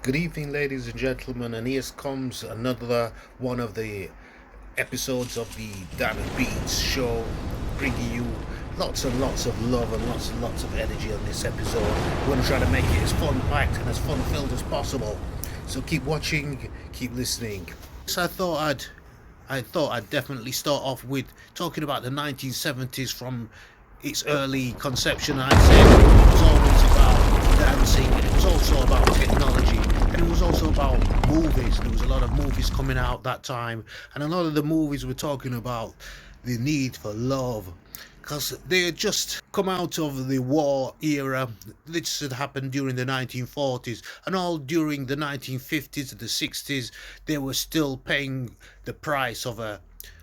Good evening, ladies and gentlemen, and here comes another one of the episodes of the Dan and Beats show, bringing you lots and lots of love and lots and lots of energy on this episode. We're going to try to make it as fun-packed and as fun-filled as possible. So keep watching, keep listening. So I thought I'd definitely start off with talking about the 1970s from its early conception. I said it was always about dancing, and it was also about technology, and it was also about movies. There was a lot of movies coming out that time, and a lot of the movies were talking about the need for love, because they had just come out of the war era. This had happened during the 1940s, and all during the 1950s and the 60s they were still paying the price of a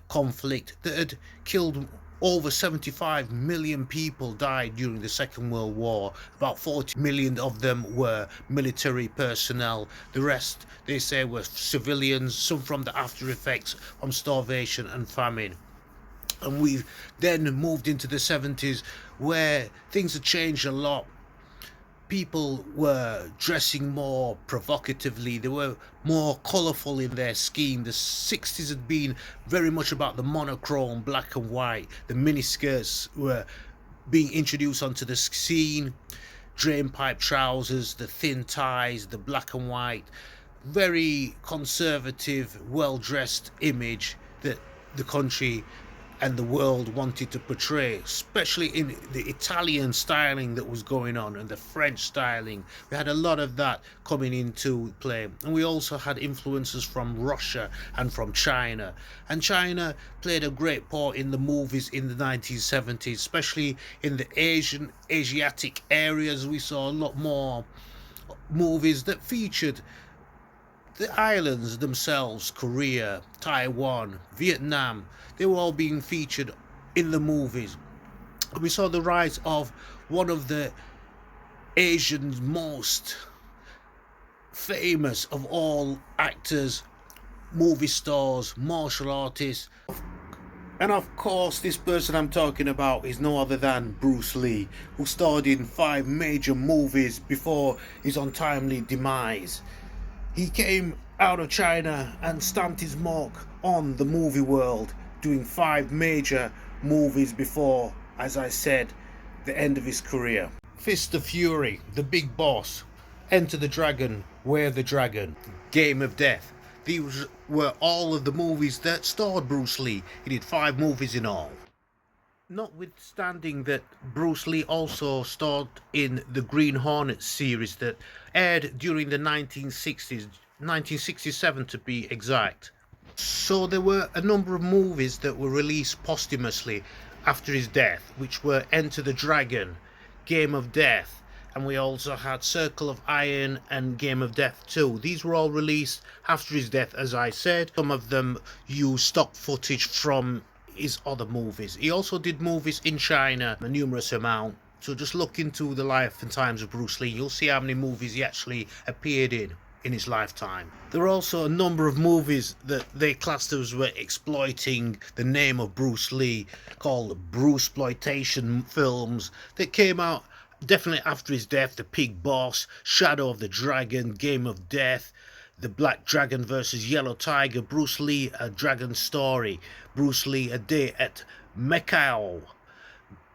conflict that had killed over 75 million people. Died during the Second World War. About 40 million of them were military personnel. The rest, they say, were civilians, some from the after effects from starvation and famine. And we then moved into the 70s, where things had changed a lot. People were dressing more provocatively, they were more colourful in their scheme. The 60s had been very much about the monochrome black and white. The miniskirts were being introduced onto the scene, drain pipe trousers, the thin ties, the black and white, very conservative, well dressed image that the country and the world wanted to portray, especially in the Italian styling that was going on and the French styling. We had a lot of that coming into play, and we also had influences from Russia and from China. And China played a great part in the movies in the 1970s, especially in the Asiatic areas. We saw a lot more movies that featured the islands themselves: Korea, Taiwan, Vietnam. They were all being featured in the movies. We saw the rise of one of the Asian's most famous of all actors, movie stars, martial artists. And of course, this person I'm talking about is no other than Bruce Lee, who starred in 5 major movies before his untimely demise. He came out of China and stamped his mark on the movie world, doing 5 major movies before, as I said, the end of his career. Fist of Fury, The Big Boss, Enter the Dragon, Where the Dragon, Game of Death. These were all of the movies that starred Bruce Lee. He did 5 movies in all. Notwithstanding that Bruce Lee also starred in the Green Hornet series that aired during the 1960s, 1967 to be exact. So there were a number of movies that were released posthumously after his death, which were Enter the Dragon, Game of Death, and we also had Circle of Iron and Game of Death 2. These were all released after his death, as I said. Some of them used stock footage from his other movies. He also did movies in China, a numerous amount. So just look into the life and times of Bruce Lee. You'll see how many movies he actually appeared in his lifetime. There are also a number of movies that they classed as were exploiting the name of Bruce Lee, called Bruceploitation films, that came out definitely after his death. The Pig Boss, Shadow of the Dragon, Game of Death, The Black Dragon versus Yellow Tiger, Bruce Lee, A Dragon Story, Bruce Lee, A Day at Macau,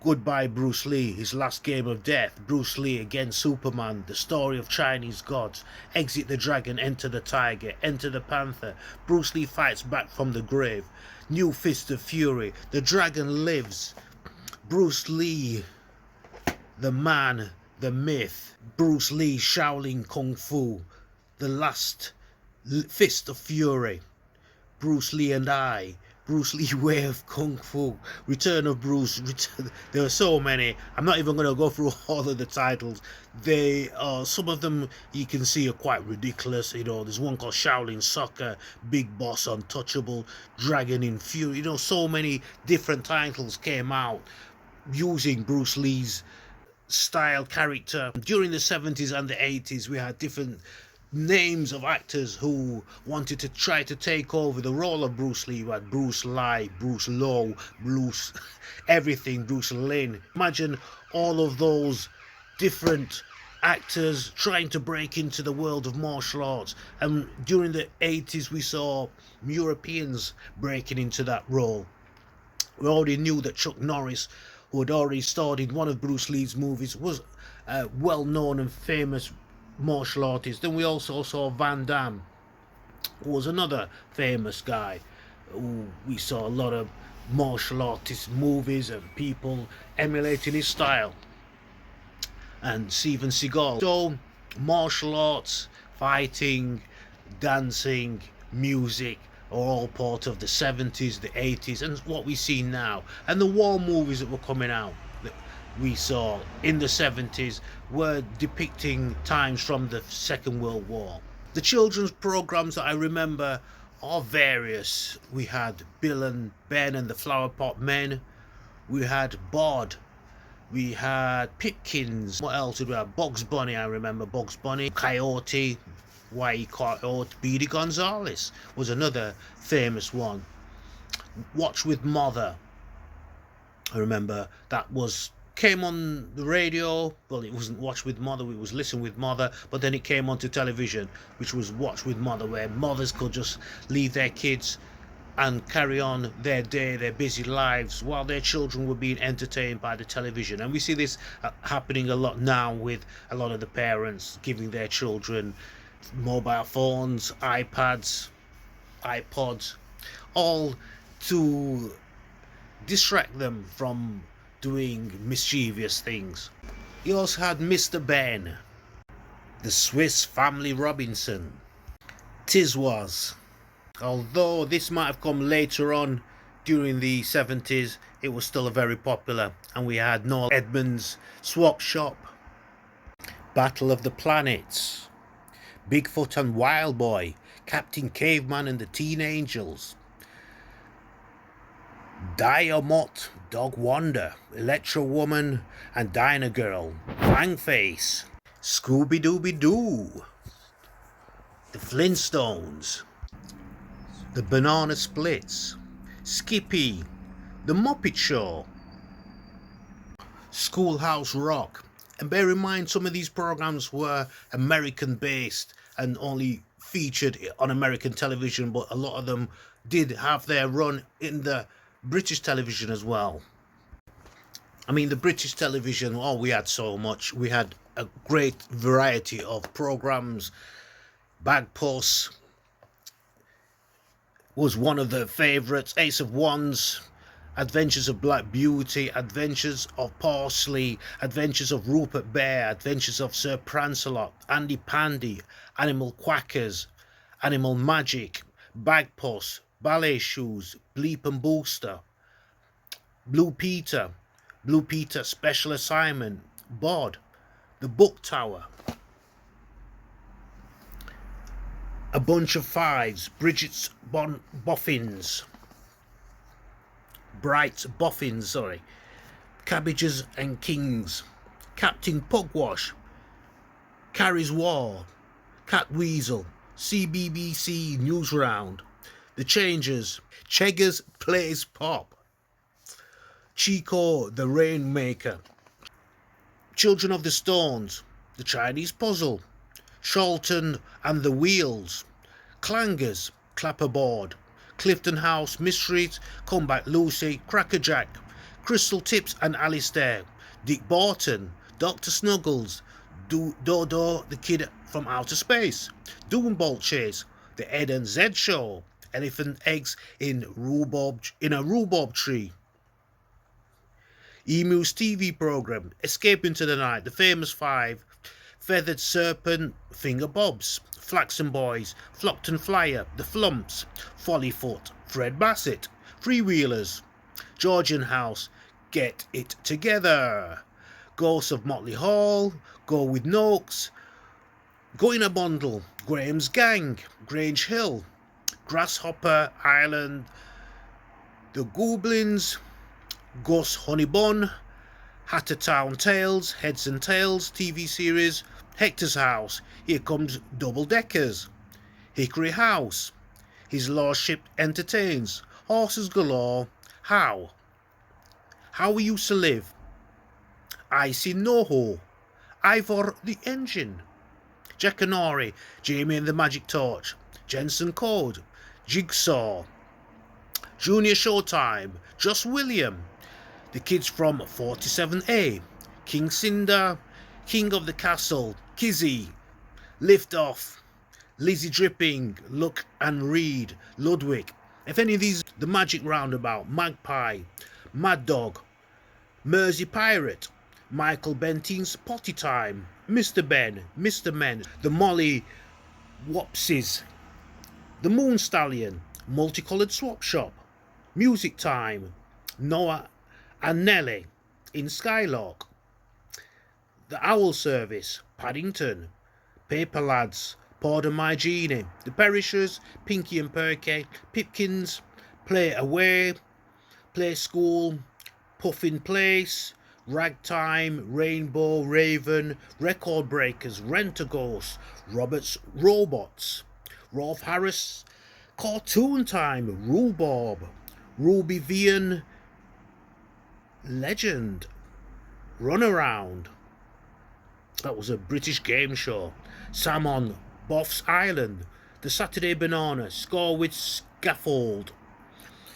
Goodbye Bruce Lee, His Last Game of Death, Bruce Lee Against Superman, The Story of Chinese Gods, Exit the Dragon, Enter the Tiger, Enter the Panther, Bruce Lee Fights Back from the Grave, New Fist of Fury, The Dragon Lives, Bruce Lee, The Man, The Myth, Bruce Lee Shaolin Kung Fu, The Last Fist of Fury, Bruce Lee and I, Bruce Lee Way of Kung Fu, Return of Bruce. There are so many. I'm not even going to go through all of the titles. They are, some of them you can see are quite ridiculous. You know, there's one called Shaolin Soccer, Big Boss, Untouchable, Dragon in Fury. You know, so many different titles came out using Bruce Lee's style, character. During the 70s and the 80s, we had different names of actors who wanted to try to take over the role of Bruce Lee. You had Bruce Lee, Bruce Lowe, Bruce everything, Bruce Lin. Imagine all of those different actors trying to break into the world of martial arts. And during the 80s, we saw Europeans breaking into that role. We already knew that Chuck Norris, who had already starred in one of Bruce Lee's movies, was a well-known and famous martial artist. Then we also saw Van Damme, who was another famous guy. We saw a lot of martial artist movies and people emulating his style. And Steven Seagal. So, martial arts, fighting, dancing, music are all part of the 70s, the 80s, and what we see now. And the war movies that were coming out that we saw in the 70s were depicting times from the Second World War. The children's programs that I remember are various. We had Bill and Ben and the Flower Pot Men. We had Bod. We had Pipkins. What else did we have? Bugs Bunny, I remember Bugs Bunny. Coyote, Why Coyote. Speedy Gonzales was another famous one. Watch with Mother. I remember that came on the radio. Well, it wasn't Watch with Mother, it was Listen with Mother, but then it came onto television, which was Watch with Mother, where mothers could just leave their kids and carry on their day, their busy lives, while their children were being entertained by the television. And we see this happening a lot now with a lot of the parents giving their children mobile phones, iPads, iPods, all to distract them from doing mischievous things. You also had Mr. Ben, the Swiss Family Robinson, Tiswas. Although this might have come later on during the 70s, it was still very popular. And we had Noel Edmonds' Swap Shop, Battle of the Planets, Bigfoot and Wild Boy, Captain Caveman and the Teen Angels, Diamot, Dog Wonder, Electro Woman and Diner Girl, Fangface, Scooby Dooby Doo, The Flintstones, The Banana Splits, Skippy, The Muppet Show, Schoolhouse Rock. And bear in mind, some of these programs were American based and only featured on American television, but a lot of them did have their run in the British television as well. I mean, the British television, oh, we had so much. We had a great variety of programs. Bagpuss was one of the favourites. Ace of Wands, Adventures of Black Beauty, Adventures of Parsley, Adventures of Rupert Bear, Adventures of Sir Prancelot, Andy Pandy, Animal Quackers, Animal Magic, Bagpuss, Ballet Shoes, Bleep and Booster, Blue Peter Special Assignment, Bod, The Book Tower, A Bunch of Fives, Bridget's Boffins, Bright's Boffins, Cabbages and Kings, Captain Pugwash, Carrie's War, Cat Weasel, CBBC News Round, The Changers, Cheggers Plays Pop, Chico the Rainmaker, Children of the Stones, The Chinese Puzzle, Charlton and the Wheels, Clangers, Clapperboard, Clifton House Mysteries, Comeback Lucy, Crackerjack, Crystal Tips and Alistair, Dick Barton, Dr. Snuggles, Dodo the Kid from Outer Space, Doombolt Chase, The Ed and Zed Show, Elephant Eggs in a Rhubarb Tree, Emu's TV program, Escape into the Night, The Famous Five, Feathered Serpent, Finger Bobs, Flaxen Boys, Flockton Flyer, The Flumps, Follyfoot, Fred Bassett, Freewheelers, Georgian House, Get It Together, Ghosts of Motley Hall, Go with Noakes, Go in a Bundle, Graham's Gang, Grange Hill, Grasshopper Island, The Goblins, Gus Honeybun, Hattertown Tales, Heads and Tails TV series, Hector's House, Here Comes Double Deckers, Hickory House, His Lordship Entertains, Horses Galore, How We Used to Live, Icy Noho, Ivor the Engine, Jack Canori, Jamie and the Magic Torch, Jensen Code, Jigsaw, Junior Showtime, Joss William, the kids from 47A, King Cinder, King of the Castle, Kizzy, Lift Off, Lizzie Dripping, Look and Read, Ludwig. If any of these, the Magic Roundabout, Magpie, Mad Dog, Mersey Pirate, Michael Bentine's Potty Time, Mr. Ben, Mr. Men, the Molly Wopsies, the Moon Stallion, Multicolored Swap Shop, Music Time, Noah and Nelly in Skylark, the Owl Service, Paddington, Paper Lads, Pardon My Genie, The Perishers, Pinky and Perky, Pipkins, Play Away, Play School, Puffin Place, Ragtime, Rainbow, Raven, Record Breakers, Rent-A-Ghost, Robert's Robots, Rolf Harris, Cartoon Time, Rhubarb, Ruby Vian, Legend, Runaround. That was a British game show. Sam on Boff's Island, The Saturday Banana, Score with Scaffold,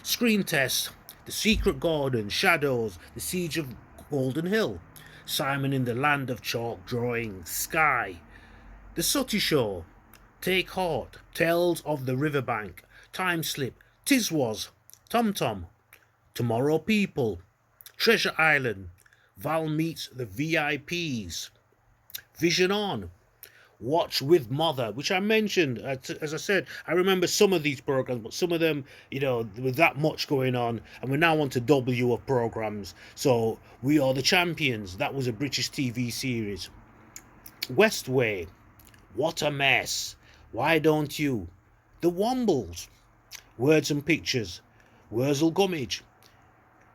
Screen Test, The Secret Garden, Shadows, The Siege of Golden Hill, Simon in the Land of Chalk Drawing, Sky, The Sooty Show, Take Heart, Tales of the Riverbank, Time Slip, Tiswas, Tom Tom, Tomorrow People, Treasure Island, Val Meets the VIPs, Vision On, Watch with Mother, which I mentioned. As I said, I remember some of these programs, but some of them, with that much going on, and we're now on to W of programs. So, We Are the Champions, that was a British TV series. Westway, What a Mess, Why Don't You, The Wombles, Words and Pictures, Wurzel Gummidge,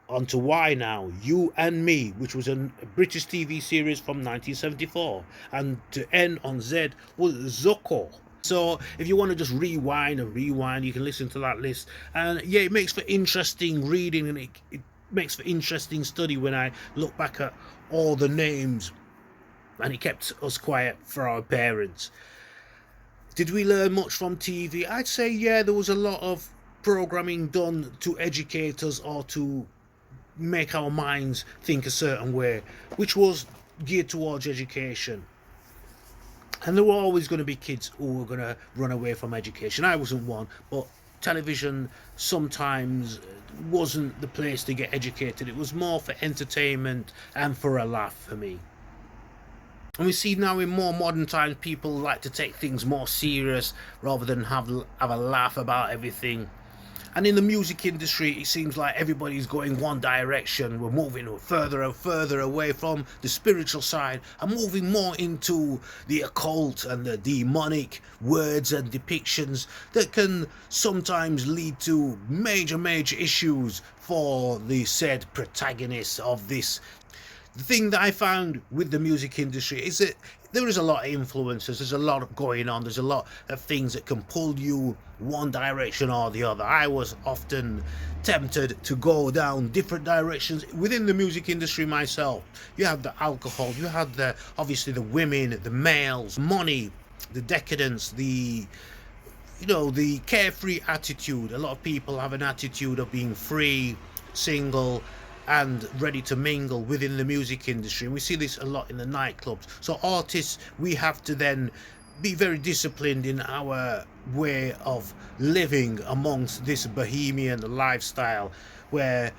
on to Why Now, You and Me, which was a British TV series from 1974, and to end on Z was Zuko. So if you want to just rewind, you can listen to that list, and yeah, it makes for interesting reading, and it makes for interesting study when I look back at all the names, and it kept us quiet for our parents. Did we learn much from TV? I'd say yeah, there was a lot of programming done to educate us or to make our minds think a certain way, which was geared towards education. And there were always going to be kids who were going to run away from education. I wasn't one, but television sometimes wasn't the place to get educated. It was more for entertainment and for a laugh for me. And we see now in more modern times, people like to take things more serious rather than have a laugh about everything. And in the music industry, it seems like everybody's going one direction. We're moving further and further away from the spiritual side and moving more into the occult and the demonic words and depictions that can sometimes lead to major issues for the said protagonists of this. The thing that I found with the music industry is that there is a lot of influences, there's a lot going on, there's a lot of things that can pull you one direction or the other. I was often tempted to go down different directions within the music industry myself. You have the alcohol, you have obviously the women, the males, money, the decadence, the carefree attitude. A lot of people have an attitude of being free, single, and ready to mingle within the music industry, and we see this a lot in the nightclubs. So artists, we have to then be very disciplined in our way of living amongst this bohemian lifestyle where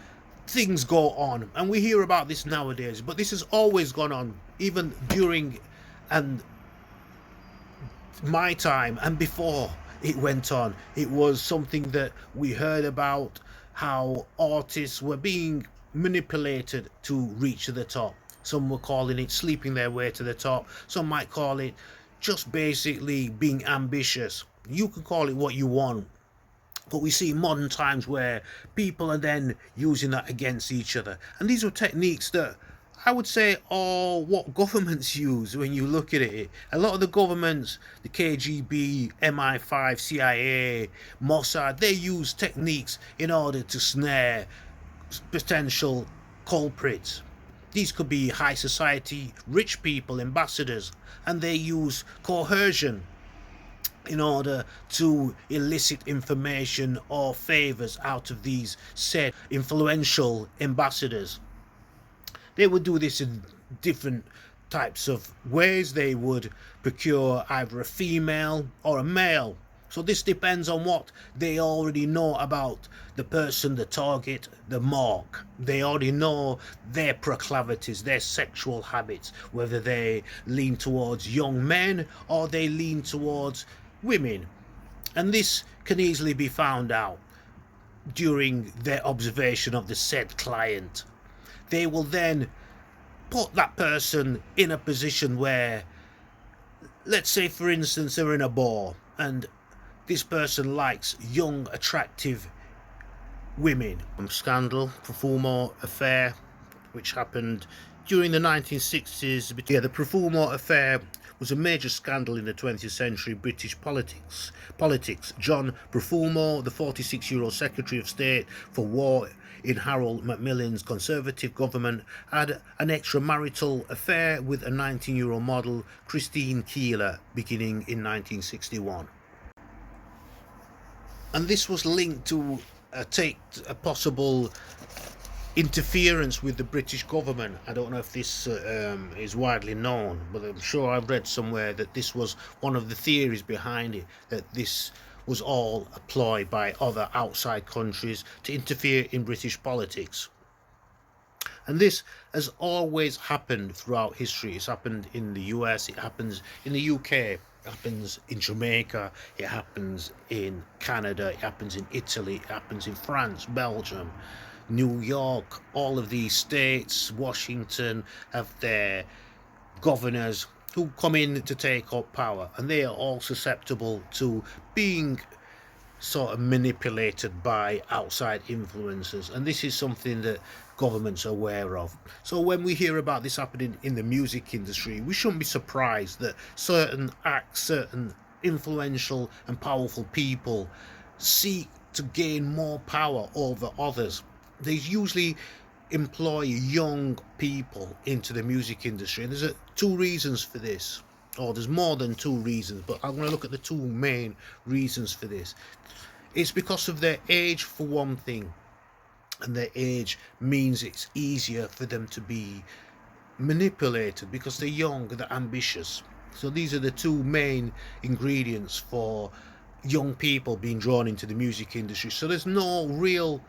things go on, and we hear about this nowadays, but this has always gone on, even during and my time and before it went on. It was something that we heard about, how artists were being manipulated to reach to the top. Some were calling it sleeping their way to the top. Some might call it just basically being ambitious. You can call it what you want. But we see modern times where people are then using that against each other. And these are techniques that I would say are what governments use when you look at it. A lot of the governments, the KGB, MI5, CIA, Mossad, they use techniques in order to snare potential culprits. These could be high society, rich people, ambassadors, and they use coercion in order to elicit information or favors out of these said influential ambassadors. They would do this in different types of ways. They would procure either a female or a male. So this depends on what they already know about the person, the target, the mark. They already know their proclivities, their sexual habits, whether they lean towards young men or they lean towards women. And this can easily be found out during their observation of the said client. They will then put that person in a position where, let's say for instance, they're in a bar and this person likes young, attractive women. Scandal, Profumo affair, which happened during the 1960s. Yeah, the Profumo affair was a major scandal in the 20th century British politics. John Profumo, the 46-year-old Secretary of State for War in Harold Macmillan's Conservative government, had an extramarital affair with a 19-year-old model, Christine Keeler, beginning in 1961. And this was linked to a possible interference with the British government. I don't know if this is widely known, but I'm sure I've read somewhere that this was one of the theories behind it, that this was all a ploy by other outside countries to interfere in British politics. And this has always happened throughout history. It's happened in the US, it happens in the UK, it happens in Jamaica, it happens in Canada, it happens in Italy, it happens in France, Belgium, New York. All of these states, Washington, have their governors who come in to take up power, and they are all susceptible to being sort of manipulated by outside influences, and this is something that governments are aware of. So when we hear about this happening in the music industry, we shouldn't be surprised that certain acts, certain influential and powerful people seek to gain more power over others. They usually employ young people into the music industry, and there's two reasons for this. Or there's more than two reasons, but I'm going to look at the two main reasons for this. It's because of their age, for one thing, and their age means it's easier for them to be manipulated because they're young, they're ambitious. So these are the two main ingredients for young people being drawn into the music industry. So there's no real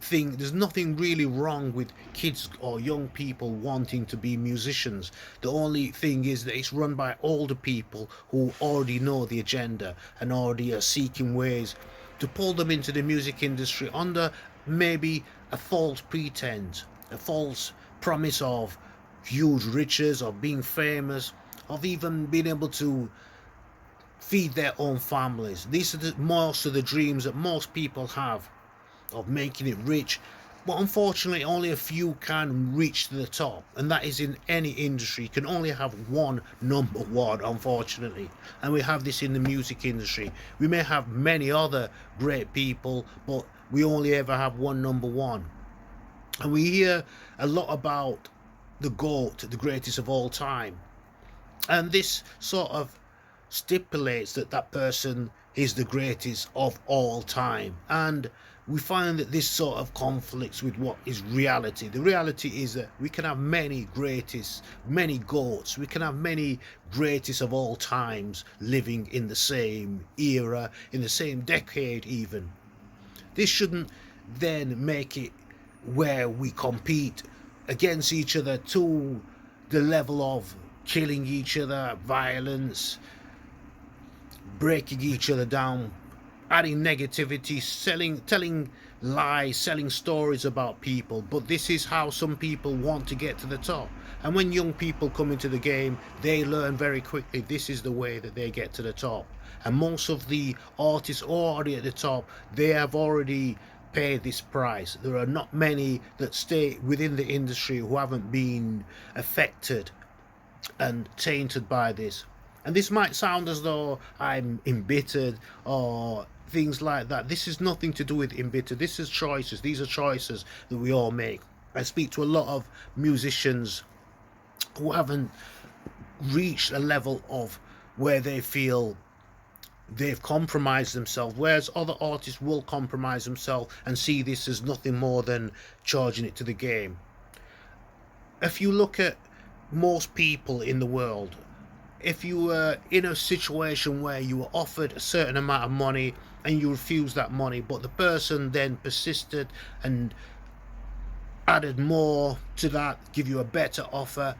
thing, there's nothing really wrong with kids or young people wanting to be musicians. The only thing is that it's run by older people who already know the agenda and already are seeking ways to pull them into the music industry under maybe a false pretense, a false promise of huge riches, of being famous, of even being able to feed their own families. These are most of the dreams that most people have, of making it rich, but unfortunately only a few can reach to the top, and that is in any industry. You can only have one number one, unfortunately, and we have this in the music industry. We may have many other great people, but we only ever have one number one. And we hear a lot about the GOAT, the greatest of all time, and this sort of stipulates that that person is the greatest of all time, and we find that this sort of conflicts with what is reality. The reality is that we can have many greatest, many GOATs, we can have many greatest of all times living in the same era, in the same decade even. This shouldn't then make it where we compete against each other to the level of killing each other, violence, breaking each other down, adding negativity, telling lies, selling stories about people. But this is how some people want to get to the top. And when young people come into the game, they learn very quickly this is the way that they get to the top. And most of the artists already at the top, they have already paid this price. There are not many that stay within the industry who haven't been affected and tainted by this. And this might sound as though I'm embittered or things like that. This is nothing to do with embittered. This is choices. These are choices that we all make. I speak to a lot of musicians who haven't reached a level of where they feel they've compromised themselves, whereas other artists will compromise themselves and see this as nothing more than charging it to the game. If you look at most people in the world, if you were in a situation where you were offered a certain amount of money and you refused that money, but the person then persisted and added more to that, give you a better offer,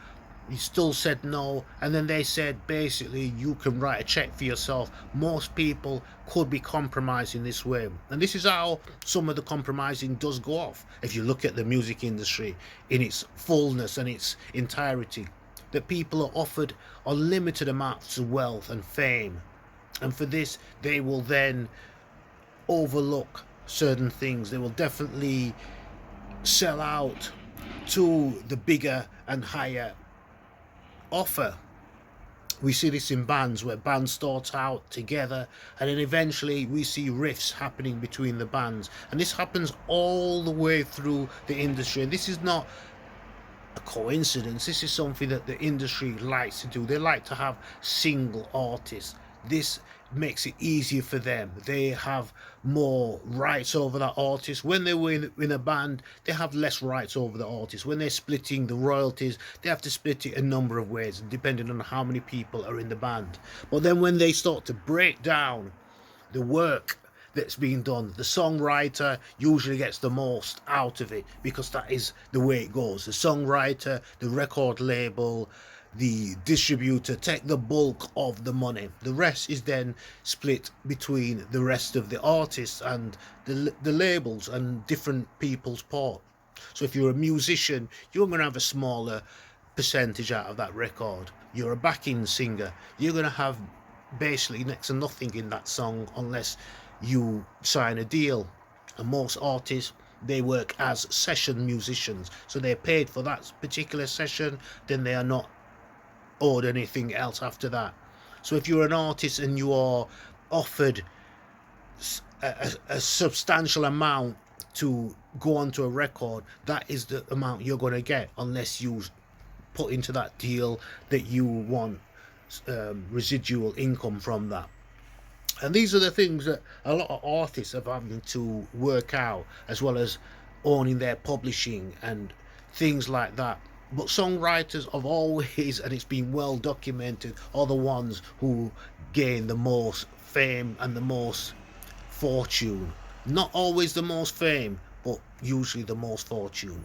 you still said no, and then they said basically you can write a check for yourself. Most people could be compromising this way, and this is how some of the compromising does go off. If you look at the music industry in its fullness and its entirety, that people are offered unlimited amounts of wealth and fame, and for this they will then overlook certain things. They will definitely sell out to the bigger and higher offer. We see this in bands, where bands start out together and then eventually we see rifts happening between the bands, and this happens all the way through the industry. And this is not a coincidence, this is something that the industry likes to do. They like to have single artists. This makes it easier for them. They have more rights over that artist. When they were in a band, they have less rights over the artist. When they're splitting the royalties, they have to split it a number of ways depending on how many people are in the band. But then when they start to break down the work that's being done, the songwriter usually gets the most out of it, because that is the way it goes. The songwriter, the record label, the distributor take the bulk of the money. The rest is then split between the rest of the artists and the labels and different people's part. So if you're a musician, you're going to have a smaller percentage out of that record. You're a backing singer, you're going to have basically next to nothing in that song unless you sign a deal. And most artists, they work as session musicians, so they're paid for that particular session, then they are not owed anything else after that. So if you're an artist and you are offered a substantial amount to go onto a record, that is the amount you're going to get, unless you put into that deal that you want residual income from that. And these are the things that a lot of artists are having to work out, as well as owning their publishing and things like that. But songwriters have always, and it's been well documented, are the ones who gain the most fame and the most fortune. Not always the most fame, but usually the most fortune.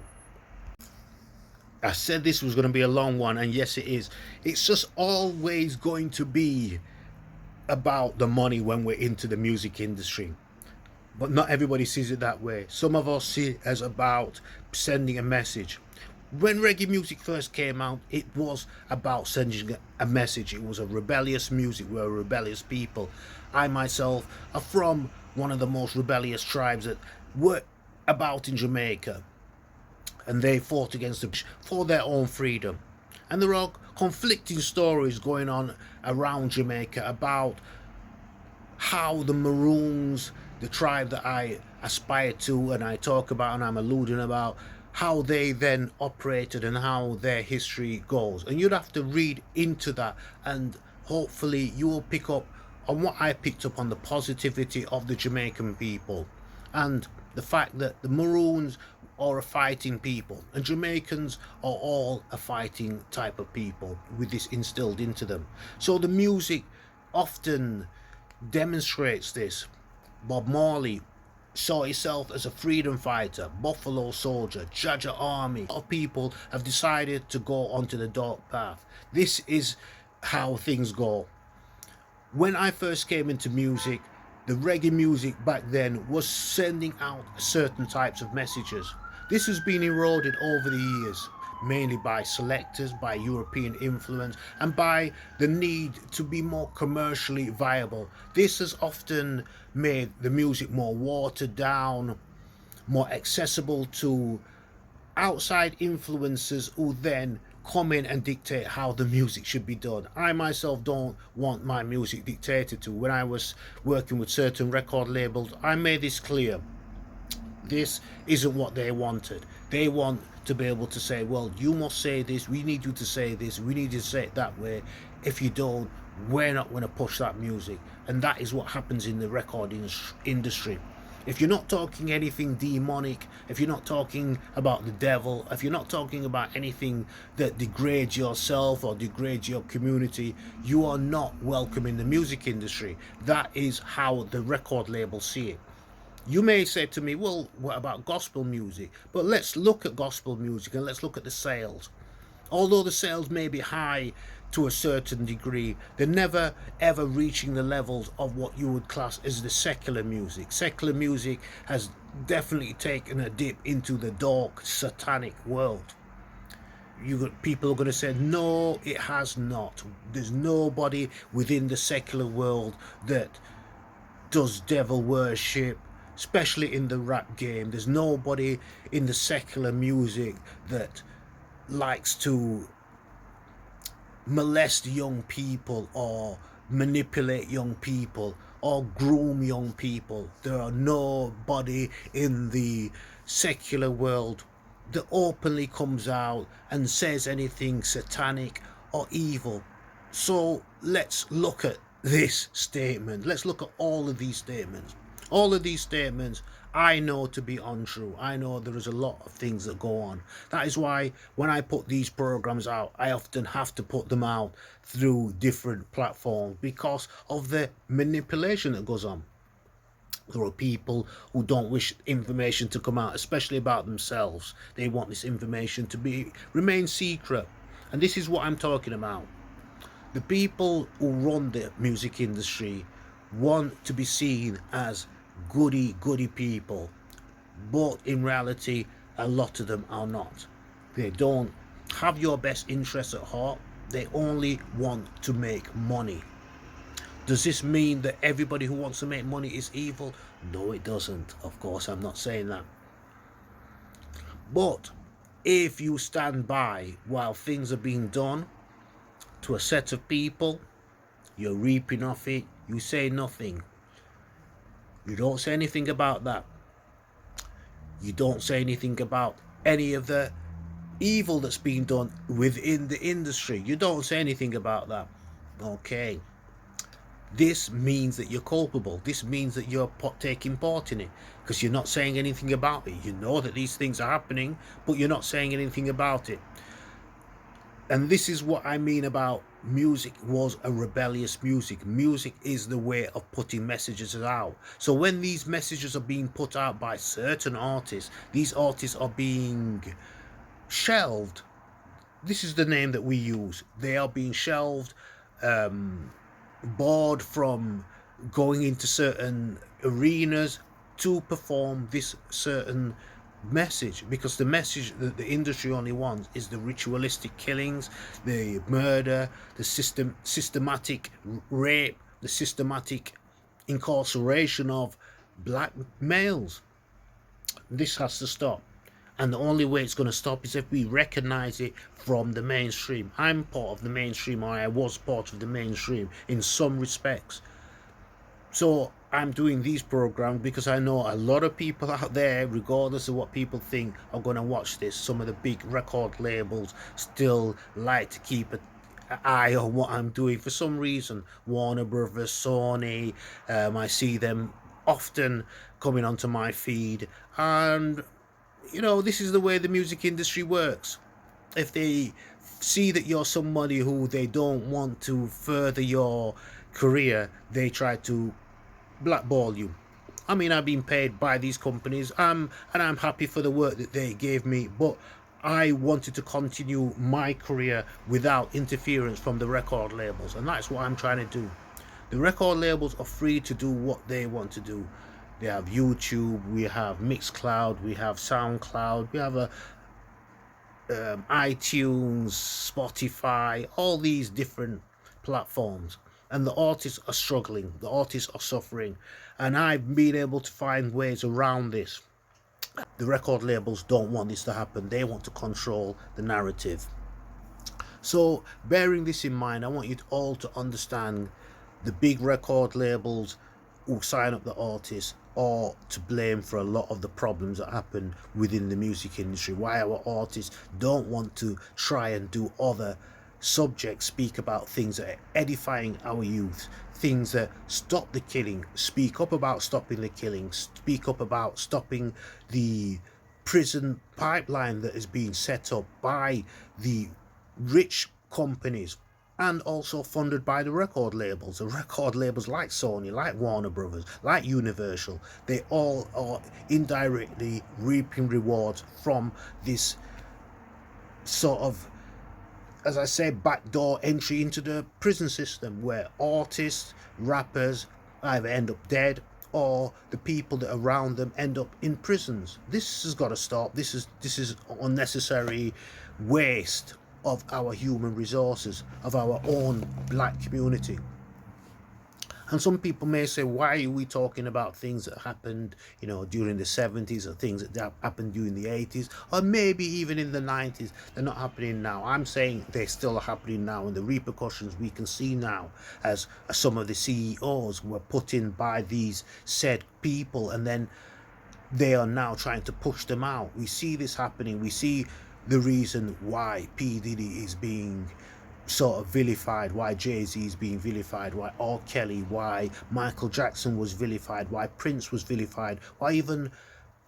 I said this was going to be a long one, and yes it is. It's just always going to be about the money when we're into the music industry. But not everybody sees it that way. Some of us see it as about sending a message. When reggae music first came out, it was about sending a message. It was a rebellious music. We're a rebellious people. I myself are from one of the most rebellious tribes that were about in Jamaica, and they fought against the British for their own freedom. And there are conflicting stories going on around Jamaica about how the Maroons, the tribe that I aspire to and I talk about and I'm alluding about, how they then operated and how their history goes. And you'd have to read into that, and hopefully you will pick up on what I picked up on the positivity of the Jamaican people, and the fact that the Maroons are a fighting people and Jamaicans are all a fighting type of people, with this instilled into them. So the music often demonstrates this. Bob Marley saw himself as a freedom fighter, Buffalo Soldier, Jaja Army. A lot of people have decided to go onto the dark path. This is how things go. When I first came into music, the reggae music back then was sending out certain types of messages. This has been eroded over the years, mainly by selectors, by European influence, and by the need to be more commercially viable. This has often made the music more watered down, more accessible to outside influences who then come in and dictate how the music should be done. I myself don't want my music dictated to. When I was working with certain record labels, I made this clear. This isn't what they wanted. They want to be able to say, well, you must say this, we need you to say this, we need you to say it that way. If you don't, we're not going to push that music. And that is what happens in the recording industry. If you're not talking anything demonic, if you're not talking about the devil, if you're not talking about anything that degrades yourself or degrades your community, you are not welcome in the music industry. That is how the record labels see it. You may say to me, well, what about gospel music? But let's look at gospel music and let's look at the sales. Although the sales may be high to a certain degree, they're never ever reaching the levels of what you would class as the secular music. Secular music has definitely taken a dip into the dark, satanic world. People are going to say, no, it has not. There's nobody within the secular world that does devil worship, especially in the rap game. There's nobody in the secular music that likes to molest young people or manipulate young people or groom young people. There are nobody in the secular world that openly comes out and says anything satanic or evil. So let's look at this statement. Let's look at all of these statements. All of these statements I know to be untrue. I know there is a lot of things that go on. That is why when I put these programs out, I often have to put them out through different platforms because of the manipulation that goes on. There are people who don't wish information to come out, especially about themselves. They want this information to remain secret. And this is what I'm talking about. The people who run the music industry want to be seen as goody people, but in reality a lot of them are not. They don't have your best interests at heart. They only want to make money. Does this mean that everybody who wants to make money is evil? No, it doesn't. Of course, I'm not saying that. But if you stand by while things are being done to a set of people, you're reaping off it. You say nothing. You don't say anything about that. You don't say anything about any of the evil that's being done within the industry. You don't say anything about that. Okay. This means that you're culpable. This means that you're taking part in it because you're not saying anything about it. You know that these things are happening, but you're not saying anything about it. And this is what I mean about music was a rebellious music. Music is the way of putting messages out. So when these messages are being put out by certain artists, these artists are being shelved. This is the name that we use. They are being shelved, barred from going into certain arenas to perform this certain message, because the message that the industry only wants is the ritualistic killings, the murder, the systematic rape, the systematic incarceration of black males. This has to stop. And the only way it's going to stop is if we recognize it from the mainstream. I'm part of the mainstream, or I was part of the mainstream in some respects. So I'm doing these programs because I know a lot of people out there, regardless of what people think, are going to watch this. Some of the big record labels still like to keep an eye on what I'm doing for some reason. Warner Brothers, Sony, I see them often coming onto my feed, and this is the way the music industry works. If they see that you're somebody who they don't want to further your career, they try to blackball you. I mean, I've been paid by these companies, and I'm happy for the work that they gave me, but I wanted to continue my career without interference from the record labels, and that's what I'm trying to do. The record labels are free to do what they want to do. They have YouTube, we have Mixcloud, we have SoundCloud, we have iTunes, Spotify, all these different platforms. And the artists are struggling, the artists are suffering, and I've been able to find ways around this. The record labels don't want this to happen. They want to control the narrative. So bearing this in mind, I want you all to understand the big record labels who sign up the artists are to blame for a lot of the problems that happen within the music industry, why our artists don't want to try and do other subjects, speak about things that are edifying our youth, things that stop the killing, speak up about stopping the killing, speak up about stopping the prison pipeline that is being set up by the rich companies and also funded by the record labels. The record labels like Sony, like Warner Brothers, like Universal, they all are indirectly reaping rewards from this sort of, as I say, backdoor entry into the prison system where artists, rappers either end up dead or the people that are around them end up in prisons. This has got to stop. This is unnecessary waste of our human resources, of our own black community. And some people may say, why are we talking about things that happened, during the 70s, or things that happened during the 80s, or maybe even in the 90s? They're not happening now. I'm saying they're still happening now, and the repercussions we can see now as some of the CEOs were put in by these said people, and then they are now trying to push them out. We see this happening. We see the reason why P. Diddy is being sort of vilified, why Jay-Z is being vilified, why R. Kelly, why Michael Jackson was vilified, why Prince was vilified, why even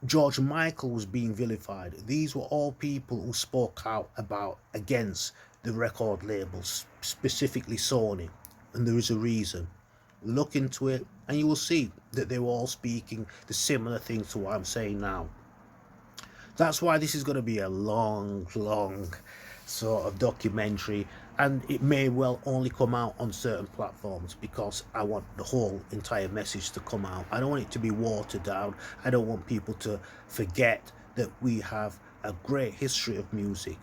George Michael was being vilified. These were all people who spoke out about against the record labels, specifically Sony, and there is a reason. Look into it and you will see that they were all speaking the similar things to what I'm saying now. That's why this is going to be a long sort of documentary, and it may well only come out on certain platforms because I want the whole entire message to come out. I don't want it to be watered down. I don't want people to forget that we have a great history of music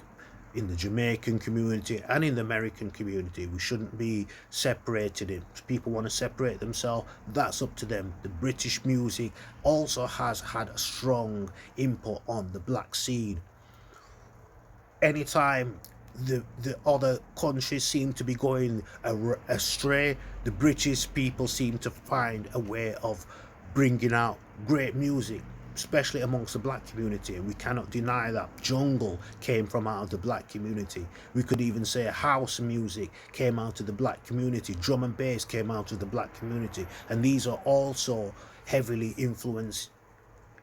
in the Jamaican community and in the American community. We shouldn't be separated. If people want to separate themselves, that's up to them. The British music also has had a strong input on the black scene. Anytime the other countries seem to be going astray, the British people seem to find a way of bringing out great music, especially amongst the black community, and we cannot deny that. Jungle came from out of the black community. We could even say house music came out of the black community, drum and bass came out of the black community, and these are also heavily influenced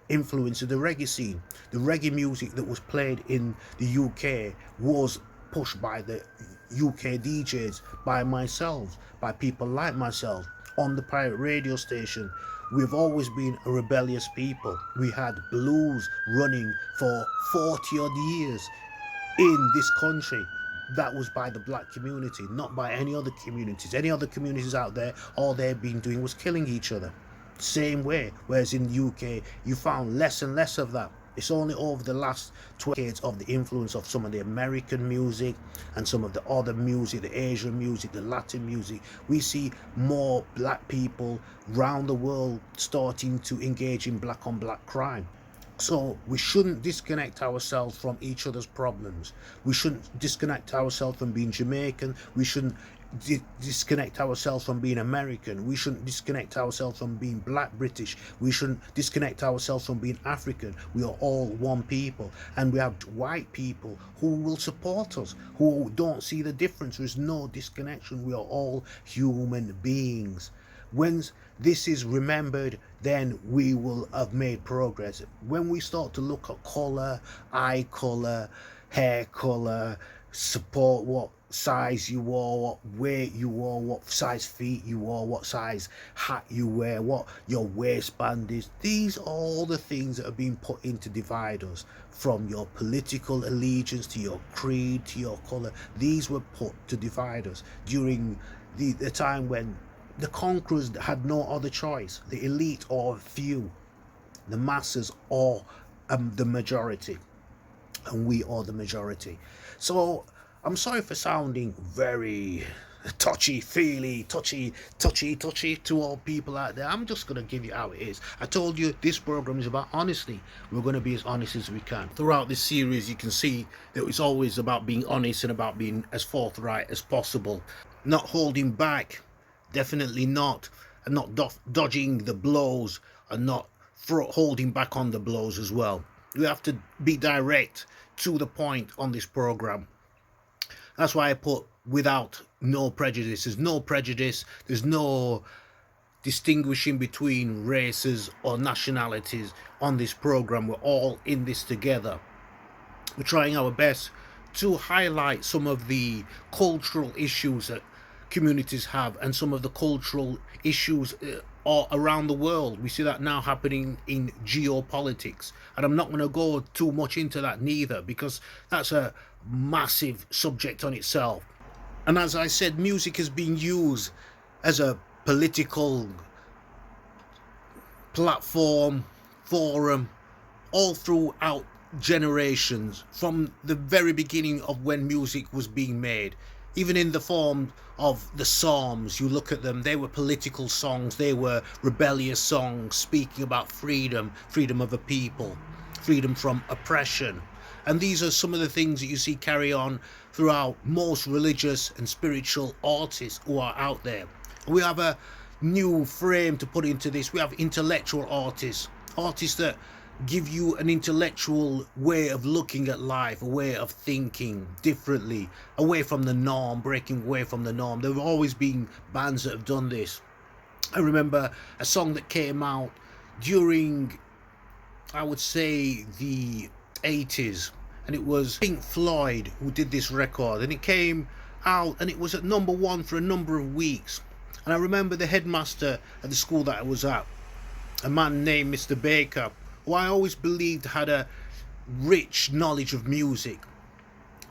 the reggae scene. The reggae music that was played in the UK was pushed by the UK DJs, by myself, by people like myself on the pirate radio station. We've always been a rebellious people. We had blues running for 40 odd years in this country. That was by the black community, not by any other communities. Any other communities out there, all they've been doing was killing each other. Same way, whereas in the UK, you found less and less of that. It's only over the last 20 decades of the influence of some of the American music and some of the other music, the Asian music, the Latin music, we see more black people around the world starting to engage in black on black crime. So we shouldn't disconnect ourselves from each other's problems. We shouldn't disconnect ourselves from being Jamaican. We shouldn't disconnect ourselves from being American. We shouldn't disconnect ourselves from being black British. We shouldn't disconnect ourselves from being African. We are all one people, and we have white people who will support us, who don't see the difference. There is no disconnection. We are all human beings. When this is remembered, then we will have made progress. When we start to look at color, eye color, hair color, support what size you are, what weight you are, what size feet you are, what size hat you wear, what your waistband is. These are all the things that are being put in to divide us, from your political allegiance to your creed to your color. These were put to divide us during the time when the conquerors had no other choice. The elite are few, the masses are the majority, and we are the majority. So I'm sorry for sounding very touchy to all people out there. I'm just going to give you how it is. I told you this program is about honesty. We're going to be as honest as we can. Throughout this series, you can see that it's always about being honest and about being as forthright as possible, not holding back. Definitely not. and not dodging the blows and not holding back on the blows as well. We have to be direct to the point on this program. That's why I put without no prejudice. There's no prejudice. There's no distinguishing between races or nationalities on this program. We're all in this together. We're trying our best to highlight some of the cultural issues that communities have and some of the cultural issues around the world. We see that now happening in geopolitics, and I'm not going to go too much into that neither, because that's a massive subject on itself. And as I said, music has been used as a political platform, forum, all throughout generations, from the very beginning of when music was being made. Even in the form of the Psalms, you look at them, they were political songs, they were rebellious songs speaking about freedom, freedom of a people, freedom from oppression. And these are some of the things that you see carry on throughout most religious and spiritual artists who are out there. We have a new frame to put into this. We have intellectual artists, artists that give you an intellectual way of looking at life, a way of thinking differently, away from the norm, breaking away from the norm. There have always been bands that have done this. I remember a song that came out during, I would say, the 80s, and it was Pink Floyd who did this record, and it came out and it was at #1 for a number of weeks. And I remember the headmaster at the school that I was at, a man named Mr. Baker, who I always believed had a rich knowledge of music.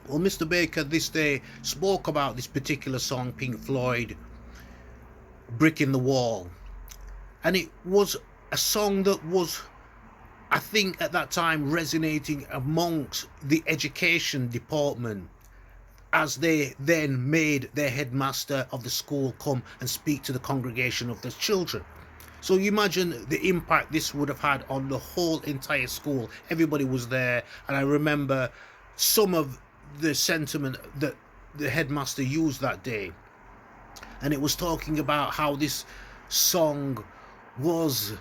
Well, Mr. Baker this day spoke about this particular song, Pink Floyd, Brick in the Wall. And it was a song that was, I think at that time, resonating amongst the education department, as they then made their headmaster of the school come and speak to the congregation of the children. So you imagine the impact this would have had on the whole entire school. Everybody was there, and I remember some of the sentiment that the headmaster used that day. And it was talking about how this song was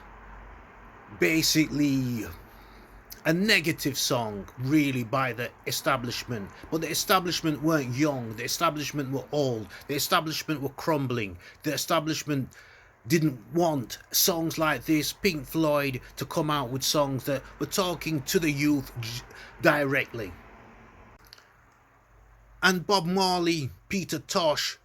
basically a negative song, really, by the establishment. But the establishment weren't young, the establishment were old, the establishment were crumbling, the establishment didn't want songs like this, Pink Floyd, to come out with songs that were talking to the youth directly. And Bob Marley, Peter Tosh,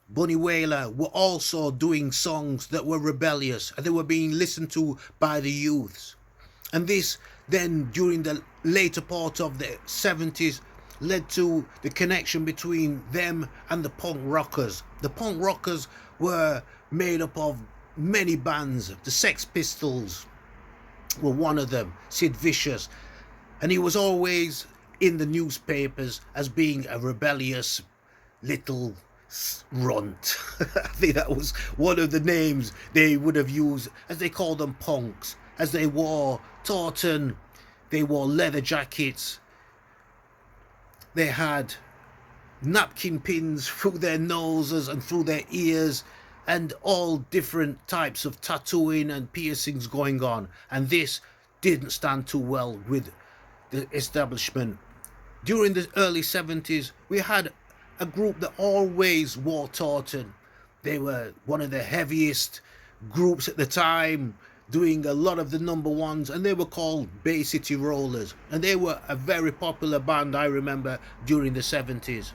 Bunny Wailer were also doing songs that were rebellious, and they were being listened to by the youths. And this then, during the later part of the 70s, led to the connection between them and the punk rockers. The punk rockers were made up of many bands. The Sex Pistols were one of them, Sid Vicious, and he was always in the newspapers as being a rebellious little runt. I think that was one of the names they would have used, as they called them punks, as they wore tartan, they wore leather jackets, they had napkin pins through their noses and through their ears, and all different types of tattooing and piercings going on. And this didn't stand too well with the establishment. During the early 70s, we had a group that always wore tartan. They were one of the heaviest groups at the time, doing a lot of the #1s, and they were called Bay City Rollers, and they were a very popular band, I remember, during the 70s.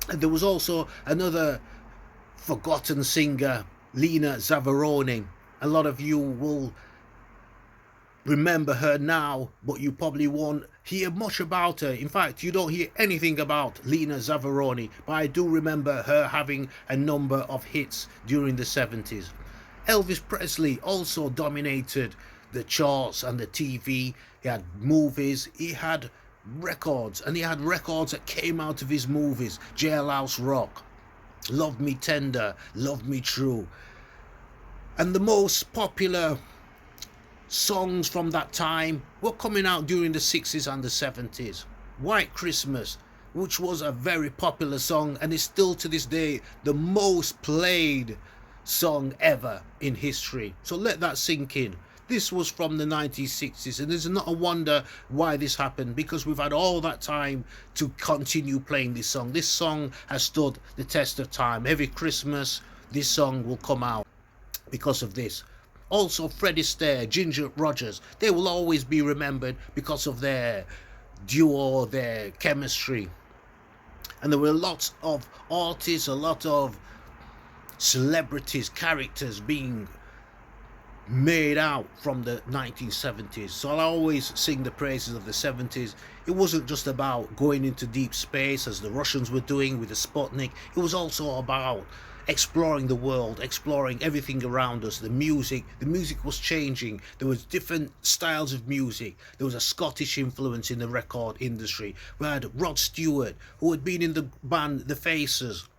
And there was also another forgotten singer, Lena Zavaroni. A lot of you will remember her now, but you probably won't hear much about her. In fact, you don't hear anything about Lena Zavaroni, but I do remember her having a number of hits during the 70s. Elvis Presley also dominated the charts and the TV. He had movies, he had records, and he had records that came out of his movies. Jailhouse Rock, Love Me Tender, Love Me True. And the most popular songs from that time were coming out during the 60s and the 70s. White Christmas, which was a very popular song and is still to this day the most played song ever in history. So let that sink in. This was from the 1960s, and there's not a wonder why this happened, because we've had all that time to continue playing this song. This song has stood the test of time. Every Christmas this song will come out because of this. Also, Fred Astaire, Ginger Rogers, they will always be remembered because of their duo, their chemistry. And there were lots of artists, a lot of celebrities, characters being made out from the 1970s. So I'll always sing the praises of the 70s. It wasn't just about going into deep space as the Russians were doing with the Sputnik. It was also about exploring the world, exploring everything around us. The music was changing. There was different styles of music. There was a Scottish influence in the record industry. We had Rod Stewart, who had been in the band The Faces.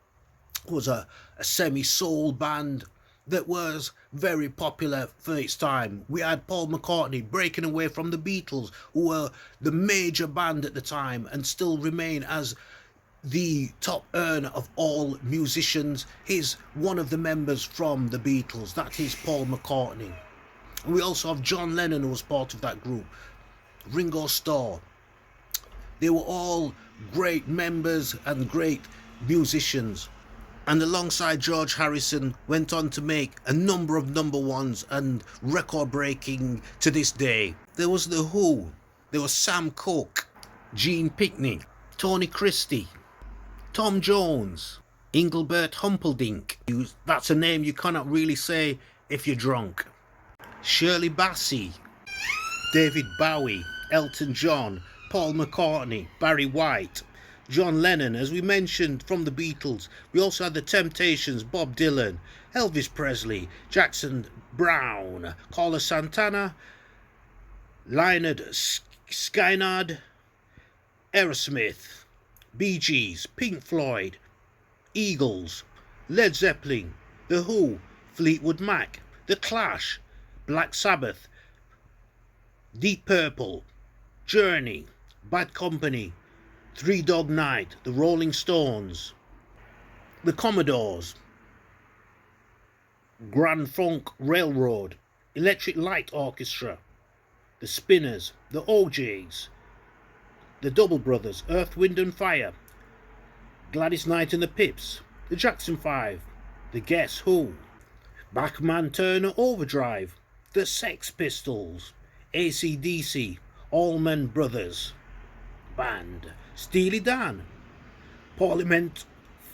It was a semi-soul band that was very popular for its time. We had Paul McCartney breaking away from the Beatles, who were the major band at the time and still remain as the top earner of all musicians. He's one of the members from the Beatles. That is Paul McCartney. And we also have John Lennon, who was part of that group. Ringo Starr. They were all great members and great musicians. And alongside George Harrison went on to make a number of number ones and record breaking to this day. There was The Who, there was Sam Cooke, Gene Pickney, Tony Christie, Tom Jones, Engelbert Humperdinck. That's a name you cannot really say if you're drunk. Shirley Bassey, David Bowie, Elton John, Paul McCartney, Barry White, John Lennon, as we mentioned, from the Beatles. We also had the Temptations, Bob Dylan, Elvis Presley, Jackson Browne, Carlos Santana, Lynyrd Skynyrd, Aerosmith, Bee Gees, Pink Floyd, Eagles, Led Zeppelin, The Who, Fleetwood Mac, The Clash, Black Sabbath, Deep Purple, Journey, Bad Company, Three Dog Night, The Rolling Stones, The Commodores, Grand Funk Railroad, Electric Light Orchestra, The Spinners, The OJs, The Double Brothers, Earth, Wind and Fire, Gladys Knight and the Pips, The Jackson 5, The Guess Who, Bachman Turner Overdrive, The Sex Pistols, AC/DC, Allman Brothers Band, Steely Dan, Parliament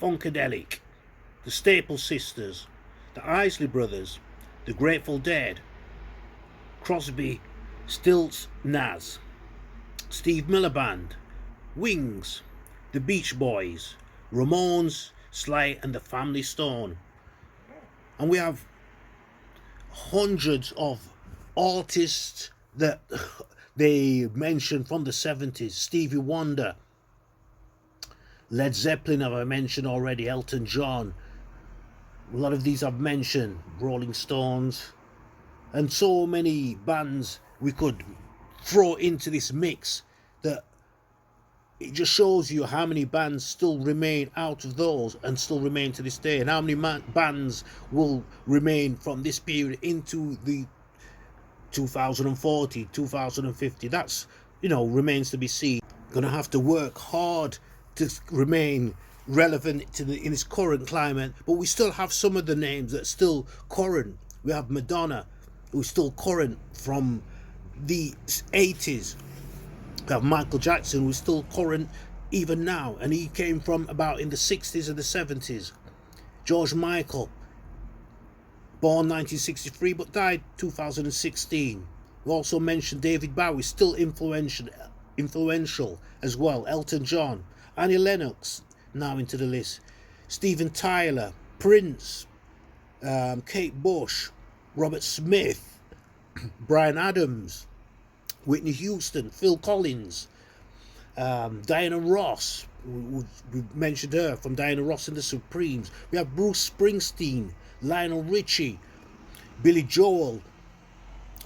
Funkadelic, The Staple Sisters, The Isley Brothers, The Grateful Dead, Crosby, Stills, Nash, Steve Miller Band, Wings, The Beach Boys, Ramones, Sly and the Family Stone. And we have hundreds of artists that they mentioned from the 70s. Stevie Wonder, Led Zeppelin have I mentioned already, Elton John. A lot of these I've mentioned, Rolling Stones, and so many bands we could throw into this mix that it just shows you how many bands still remain out of those and still remain to this day, and how many bands will remain from this period into the 2040, 2050. That's, remains to be seen. Gonna have to work hard to remain relevant in this current climate, but we still have some of the names that are still current. We have Madonna, who's still current from the 80s. We have Michael Jackson, who's still current even now, and he came from about in the 60s and the 70s. George Michael, born 1963 but died 2016. We also mentioned David Bowie, still influential as well. Elton John, Annie Lennox, now into the list. Steven Tyler, Prince, Kate Bush, Robert Smith, Bryan Adams, Whitney Houston, Phil Collins, Diana Ross. We mentioned her from Diana Ross and the Supremes. We have Bruce Springsteen, Lionel Richie, Billy Joel.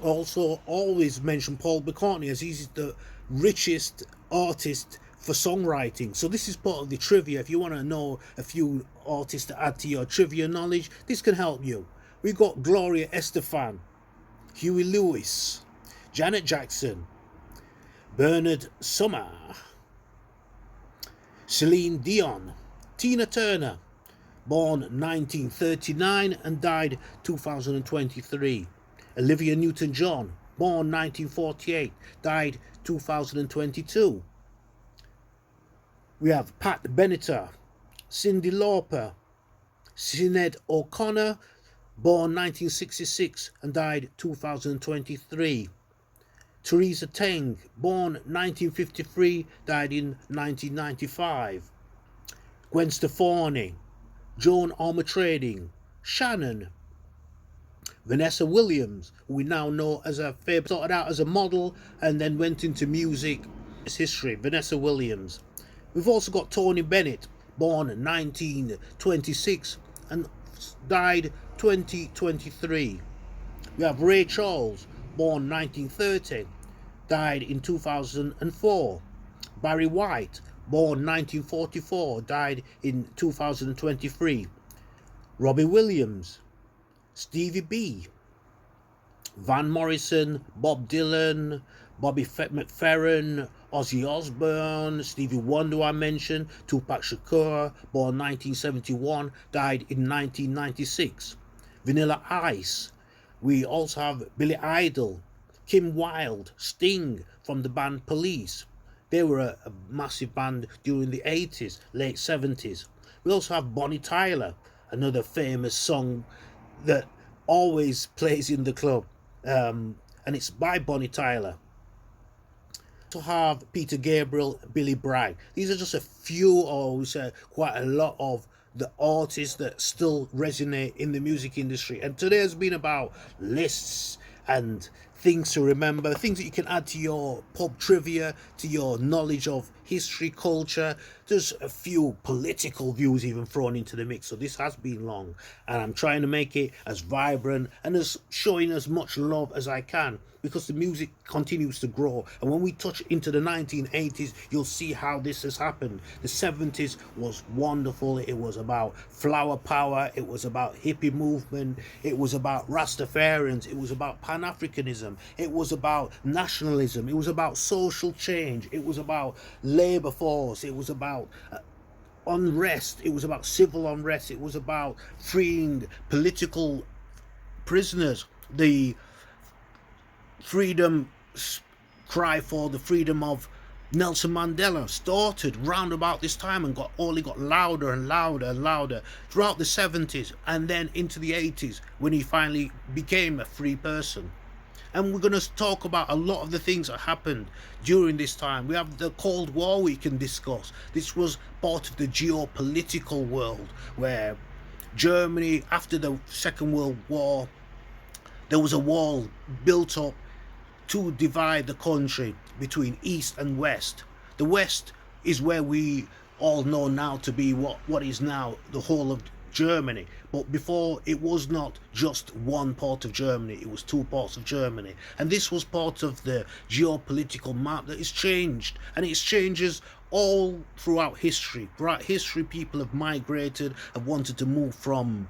Also always mention Paul McCartney, as he's the richest artist for songwriting. So this is part of the trivia. If you want to know a few artists to add to your trivia knowledge, this can help you. We got Gloria Estefan, Huey Lewis, Janet Jackson, Bernard Sumner, Celine Dion, Tina Turner, born 1939 and died 2023. Olivia Newton-John, born 1948, died 2022. We have Pat Benatar, Cyndi Lauper, Sinead O'Connor, born 1966 and died 2023. Teresa Teng, born 1953, died in 1995. Gwen Stefani, Joan Armatrading, Shannon, Vanessa Williams, who we now know as a started out as a model and then went into music. It's history. Vanessa Williams. We've also got Tony Bennett, born 1926 and died 2023. We have Ray Charles, born 1930, died in 2004. Barry White, born 1944, died in 2023. Robbie Williams, Stevie B, Van Morrison, Bob Dylan, Bobby McFerrin, Ozzy Osbourne, Stevie Wonder I mentioned, Tupac Shakur, born 1971, died in 1996. Vanilla Ice. We also have Billy Idol, Kim Wilde, Sting from the band Police. They were a massive band during the 80s, late 70s. We also have Bonnie Tyler, another famous song that always plays in the club, and it's by Bonnie Tyler. To have Peter Gabriel, Billy Bragg. These are just a few, or we say quite a lot of the artists that still resonate in the music industry. And today has been about lists and things to remember, things that you can add to your pub trivia, to your knowledge of history, culture. There's a few political views even thrown into the mix. So this has been long, and I'm trying to make it as vibrant and as showing as much love as I can, because the music continues to grow. And when we touch into the 1980s, you'll see how this has happened. The 70s was wonderful. It was about flower power. It was about hippie movement. It was about Rastafarians. It was about Pan-Africanism. It was about nationalism. It was about social change. It was about labor force. It was about unrest. It was about civil unrest. It was about freeing political prisoners. The freedom cry for the freedom of Nelson Mandela started round about this time and only got louder and louder and louder throughout the 70s and then into the 80s when he finally became a free person. And we're going to talk about a lot of the things that happened during this time. We have the Cold War we can discuss. This was part of the geopolitical world where Germany, after the Second World War, there was a wall built up to divide the country between East and West. The West is where we all know now to be what is now the whole of Germany. But before, it was not just one part of Germany, it was two parts of Germany. And this was part of the geopolitical map that is changed. And it changes all throughout history. Throughout history, people have migrated, have wanted to move from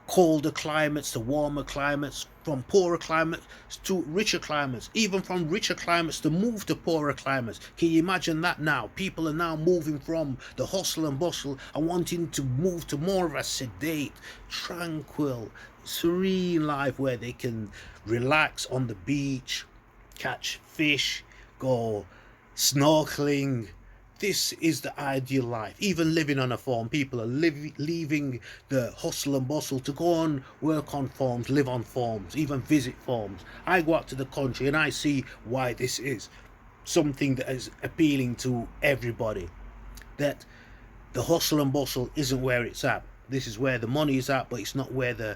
colder climates to warmer climates, from poorer climates to richer climates, even from richer climates to move to poorer climates. Can you imagine that now? People are now moving from the hustle and bustle and wanting to move to more of a sedate, tranquil, serene life where they can relax on the beach, catch fish, go snorkeling. This is the ideal life. Even living on a farm, people are leaving the hustle and bustle to go and work on farms, live on farms, even visit farms. I go out to the country and I see why this is something that is appealing to everybody. That the hustle and bustle isn't where it's at. This is where the money is at, but it's not where the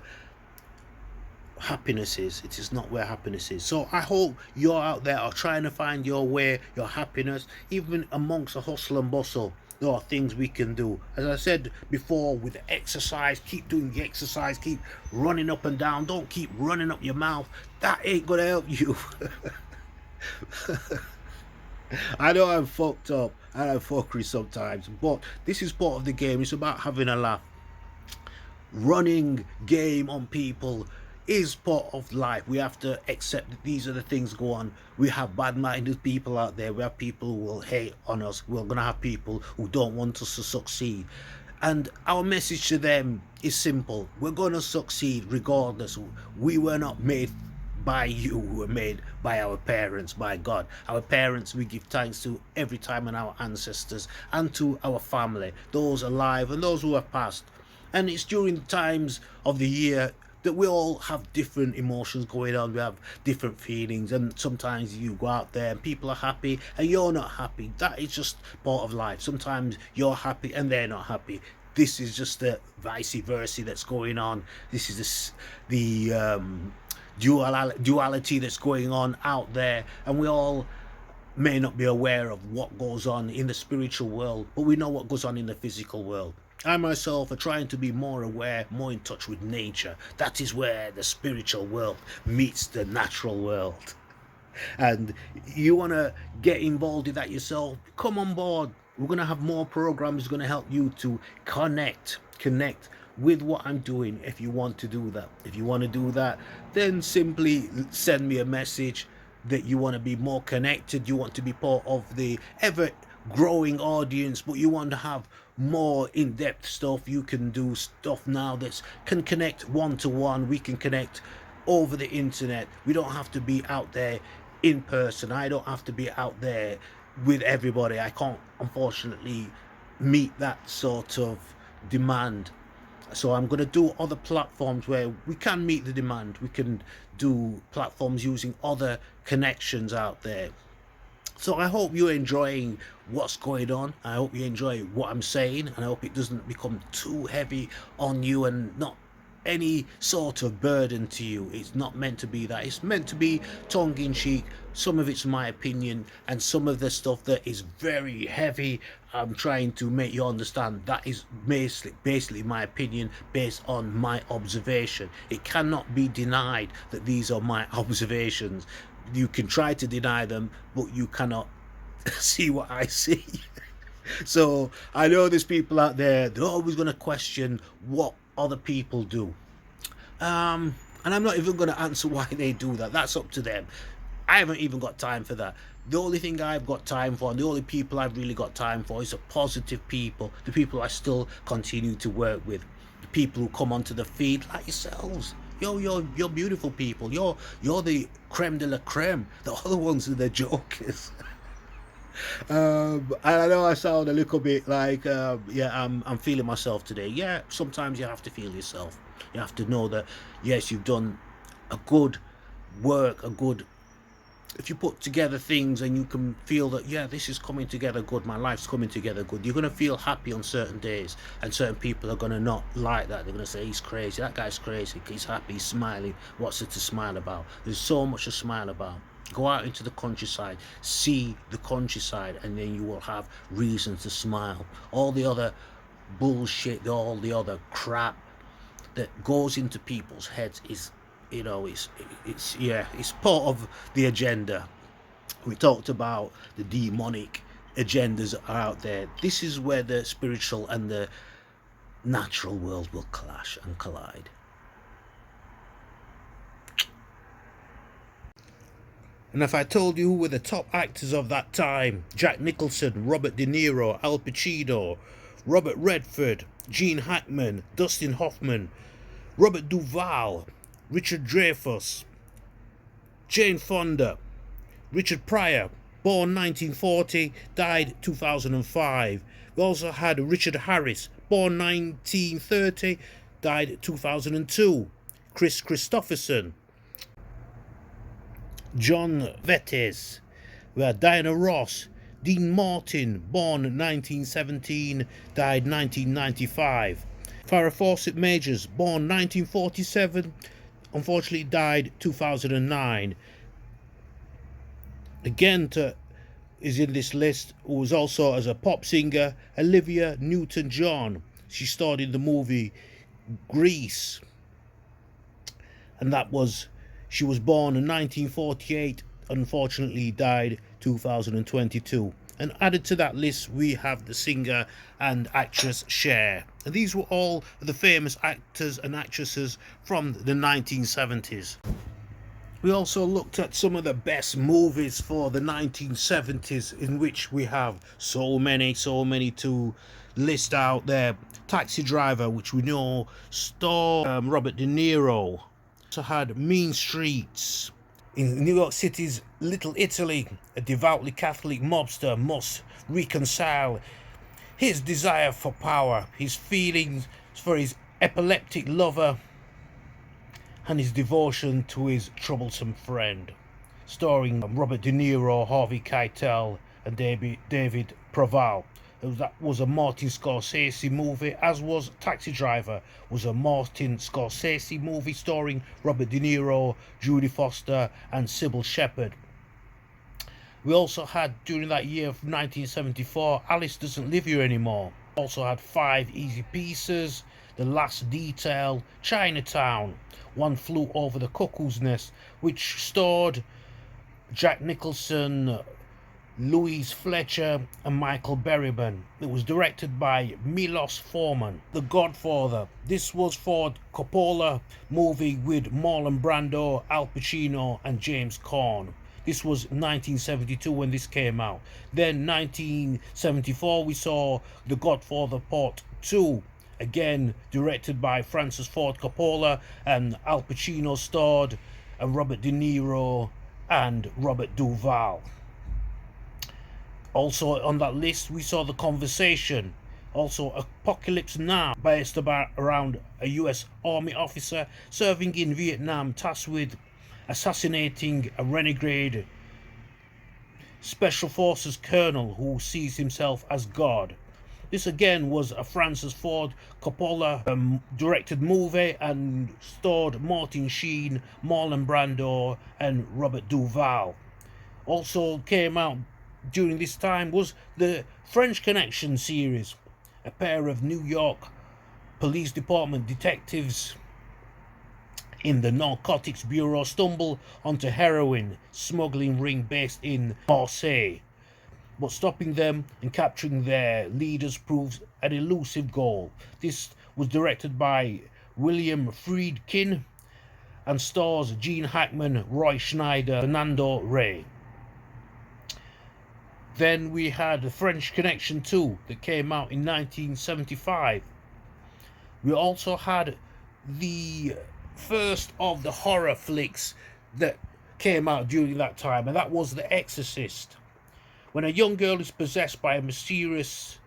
happiness is. It is not where happiness is. So I hope you're out there are trying to find your way, your happiness, even amongst the hustle and bustle. There are things we can do. As I said before, with the exercise, keep doing the exercise, keep running up and down. Don't keep running up your mouth. That ain't gonna help you. I know I'm fucked up and I'm fuckery sometimes, but this is part of the game. It's about having a laugh. Running game on people is part of life. We have to accept that these are the things go on. We have bad-minded people out there. We have people who will hate on us. We're gonna have people who don't want us to succeed. And our message to them is simple. We're gonna succeed regardless. We were not made by you, we were made by our parents, by God. Our parents we give thanks to every time, and our ancestors, and to our family, those alive and those who have passed. And it's during times of the year that we all have different emotions going on. We have different feelings, and sometimes you go out there and people are happy and you're not happy. That is just part of life. Sometimes you're happy and they're not happy. This is just the vice versa that's going on. This is the duality that's going on out there, and we all may not be aware of what goes on in the spiritual world, but we know what goes on in the physical world. I myself are trying to be more aware, more in touch with nature. That is where the spiritual world meets the natural world. And you want to get involved in that yourself, come on board. We're going to have more programs going to help you to connect with what I'm doing. If you want to do that, then simply send me a message that you want to be more connected, you want to be part of the ever growing audience, but you want to have more in-depth stuff. You can do stuff now that can connect one-to-one. We can connect over the internet. We don't have to be out there in person. I don't have to be out there with everybody. I can't, unfortunately, meet that sort of demand. So I'm going to do other platforms where we can meet the demand. We can do platforms using other connections out there. So I hope you're enjoying what's going on. I hope you enjoy what I'm saying, and I hope it doesn't become too heavy on you and not any sort of burden to you. It's not meant to be that. It's meant to be tongue-in-cheek. Some of it's my opinion, and some of the stuff that is very heavy, I'm trying to make you understand that is basically my opinion based on my observation. It cannot be denied that these are my observations. You can try to deny them, but you cannot see what I see. So I know there's people out there, they're always going to question what other people do. And I'm not even going to answer why they do that. That's up to them. I haven't even got time for that. The only thing I've got time for, and the only people I've really got time for, is the positive people, the people I still continue to work with, the people who come onto the feed like yourselves. You're beautiful people. You're the creme de la creme. The other ones are the jokers. And I know I sound a little bit like, I'm feeling myself today. Yeah, sometimes you have to feel yourself. You have to know that, yes, you've done a good work, if you put together things and you can feel that, yeah, this is coming together good, my life's coming together good, you're going to feel happy on certain days, and certain people are going to not like that. They're going to say, he's crazy, that guy's crazy, he's happy, he's smiling, what's there to smile about? There's so much to smile about. Go out into the countryside, see the countryside, and then you will have reason to smile. All the other bullshit, all the other crap that goes into people's heads is, it's part of the agenda. We talked about the demonic agendas that are out there. This is where the spiritual and the natural world will clash and collide. And if I told you who were the top actors of that time: Jack Nicholson, Robert De Niro, Al Pacino, Robert Redford, Gene Hackman, Dustin Hoffman, Robert Duvall, Richard Dreyfuss, Jane Fonda, Richard Pryor, born 1940, died 2005. We also had Richard Harris, born 1930, died 2002. Chris Christopherson, John Vettes. We had Diana Ross, Dean Martin, born 1917, died 1995. Farrah Fawcett Majors, born 1947, unfortunately died 2009. Again, is in this list, who was also as a pop singer, Olivia Newton-John. She starred in the movie Grease, and she was born in 1948 unfortunately died 2022. And added to that list, we have the singer and actress Cher. And these were all the famous actors and actresses from the 1970s. We also looked at some of the best movies for the 1970s, in which we have so many to list out there. Taxi Driver, which we know starred Robert De Niro. Also had Mean Streets. In New York City's Little Italy, a devoutly Catholic mobster must reconcile his desire for power, his feelings for his epileptic lover, and his devotion to his troublesome friend. Starring Robert De Niro, Harvey Keitel, and David Proval. That was a Martin Scorsese movie, as was Taxi Driver, was a Martin Scorsese movie starring Robert De Niro, Judy Foster, and Sybil Shepherd. We also had, during that year of 1974, Alice Doesn't Live Here Anymore. Also had Five Easy Pieces, The Last Detail, Chinatown, One Flew Over the Cuckoo's Nest, which starred Jack Nicholson, Louise Fletcher, and Michael Berryman. It was directed by Milos Forman. The Godfather. This was Ford Coppola movie with Marlon Brando, Al Pacino, and James Caan. This was 1972 when this came out. Then 1974 we saw The Godfather Part 2. Again directed by Francis Ford Coppola, and Al Pacino starred, and Robert De Niro and Robert Duvall. Also on that list we saw The Conversation. Also Apocalypse Now, based around a US Army officer serving in Vietnam, tasked with assassinating a renegade Special Forces colonel who sees himself as God. This again was a Francis Ford Coppola directed movie and starred Martin Sheen, Marlon Brando, and Robert Duvall. Also came out during this time was the French Connection series. A pair of New York Police Department detectives in the Narcotics Bureau stumble onto heroin smuggling ring based in Marseille. But stopping them and capturing their leaders proves an elusive goal. This was directed by William Friedkin and stars Gene Hackman, Roy Schneider, Fernando Rey. Then we had The French Connection 2 that came out in 1975. We also had the first of the horror flicks that came out during that time, and that was The Exorcist. When a young girl is possessed by a mysterious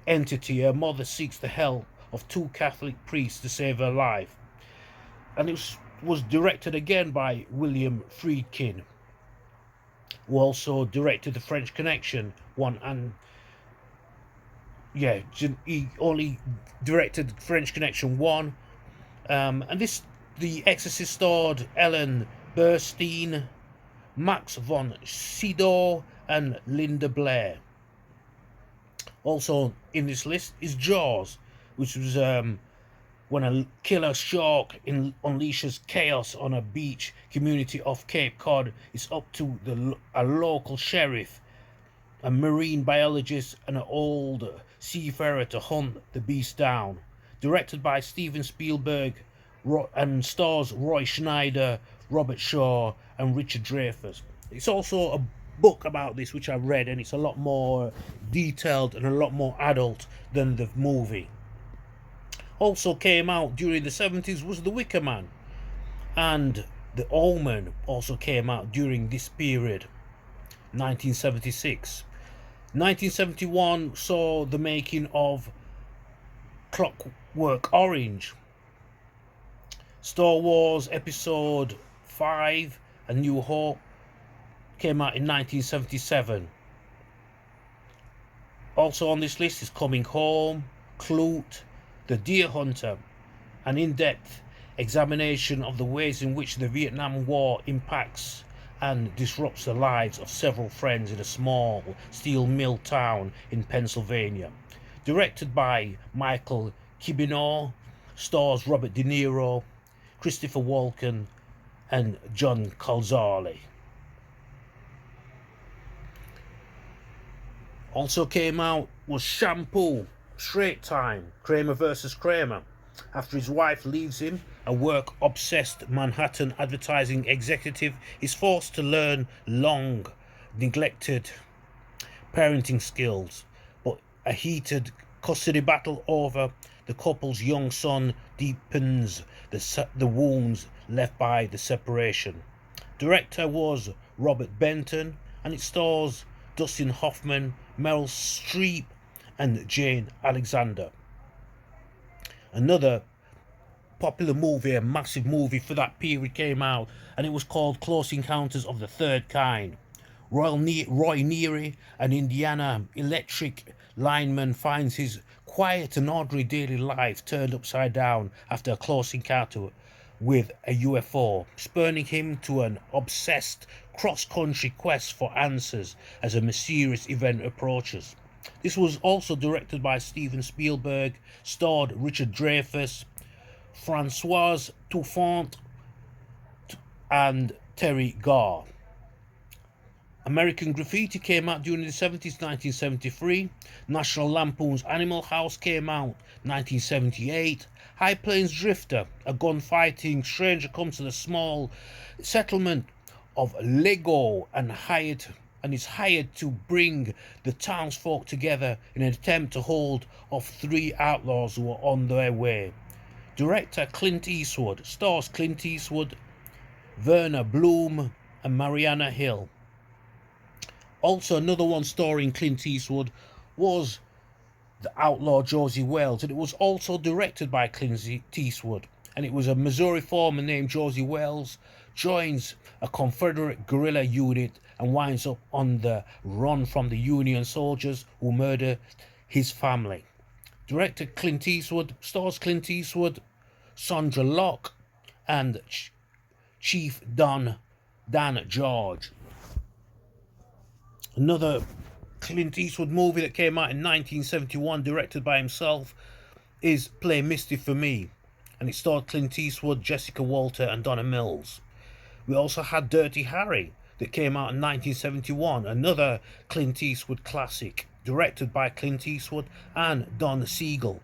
entity, her mother seeks the help of two Catholic priests to save her life. And it was directed again by William Friedkin, who also directed The French Connection 1 and he only directed French Connection 1. And The Exorcist starred Ellen Burstyn, Max von Sydow, and Linda Blair. Also in this list is Jaws, which was when a killer shark unleashes chaos on a beach community off Cape Cod. It's up to a local sheriff, a marine biologist, and an old seafarer to hunt the beast down. Directed by Steven Spielberg and stars Roy Schneider, Robert Shaw, and Richard Dreyfuss. It's also a book about this which I read, and it's a lot more detailed and a lot more adult than the movie. Also came out during the 70s was The Wicker Man, and The Omen also came out during this period, 1976. 1971 saw the making of Clockwork Orange. Star Wars Episode 5, A New Hope, came out in 1977. Also on this list is Coming Home, Clute, The Deer Hunter, an in-depth examination of the ways in which the Vietnam War impacts and disrupts the lives of several friends in a small steel mill town in Pennsylvania. Directed by Michael Cimino, stars Robert De Niro, Christopher Walken, and John Calzale. Also came out was Shampoo, Straight Time, Kramer versus Kramer. After his wife leaves him, a work-obsessed Manhattan advertising executive is forced to learn long neglected parenting skills, but a heated custody battle over the couple's young son deepens the wounds left by the separation. Director was Robert Benton, and it stars Dustin Hoffman, Meryl Streep, and Jane Alexander. Another popular movie, a massive movie for that period, came out, and it was called Close Encounters of the Third Kind. Roy Neary, an Indiana electric lineman, finds his quiet and ordinary daily life turned upside down after a close encounter with a UFO, spurring him to an obsessed cross-country quest for answers as a mysterious event approaches. This was also directed by Steven Spielberg, starred Richard Dreyfuss, Francoise Truffaut, and Terry Garr. American Graffiti came out during the 70s, 1973. National Lampoon's Animal House came out 1978. High Plains Drifter, a gunfighting stranger comes to the small settlement of Lego and is hired to bring the townsfolk together in an attempt to hold off three outlaws who are on their way. Director Clint Eastwood, stars Clint Eastwood, Werner Bloom, and Mariana Hill. Also, another one starring Clint Eastwood was The Outlaw Josie Wales, and it was also directed by Clint Eastwood. And it was a Missouri foreman named Josie Wales joins a Confederate guerrilla unit and winds up on the run from the Union soldiers who murder his family. Director Clint Eastwood, stars Clint Eastwood, Sandra Locke, and Chief Dan George. Another Clint Eastwood movie that came out in 1971, directed by himself, is Play Misty for Me, and it starred Clint Eastwood, Jessica Walter, and Donna Mills. We also had Dirty Harry that came out in 1971, another Clint Eastwood classic, directed by Clint Eastwood and Don Siegel.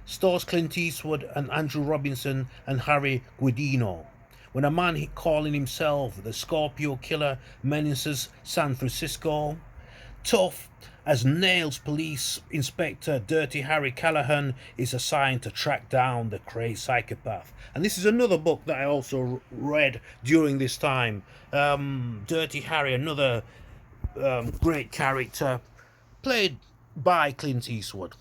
Stars Clint Eastwood and Andrew Robinson and Harry Guidino. When a man calling himself the Scorpio Killer menaces San Francisco, tough as nails police inspector Dirty Harry Callahan is assigned to track down the crazed psychopath. And this is another book that I also read during this time. Dirty Harry, another great character, played by Clint Eastwood.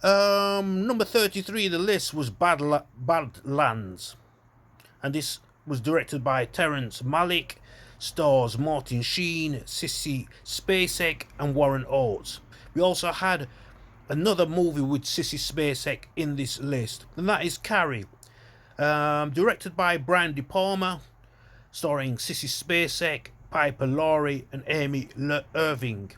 Number 33 in the list was Badlands, and this was directed by Terrence Malick, stars Martin Sheen, Sissy Spacek, and Warren Oates. We also had another movie with Sissy Spacek in this list, and that is Carrie, directed by Brian De Palma, starring Sissy Spacek, Piper Laurie, and Amy Irving.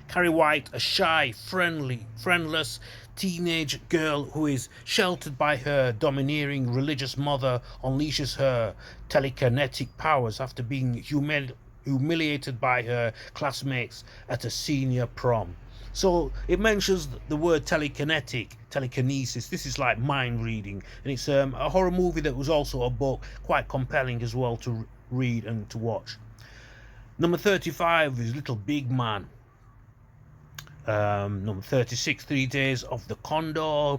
Carrie White, a shy, friendless teenage girl who is sheltered by her domineering religious mother, unleashes her telekinetic powers after being humiliated by her classmates at a senior prom. So it mentions the word telekinesis. This is like mind reading, and it's a horror movie that was also a book, quite compelling as well to read and to watch. Number 35 is Little Big Man. Number 36, 3 Days of the Condor.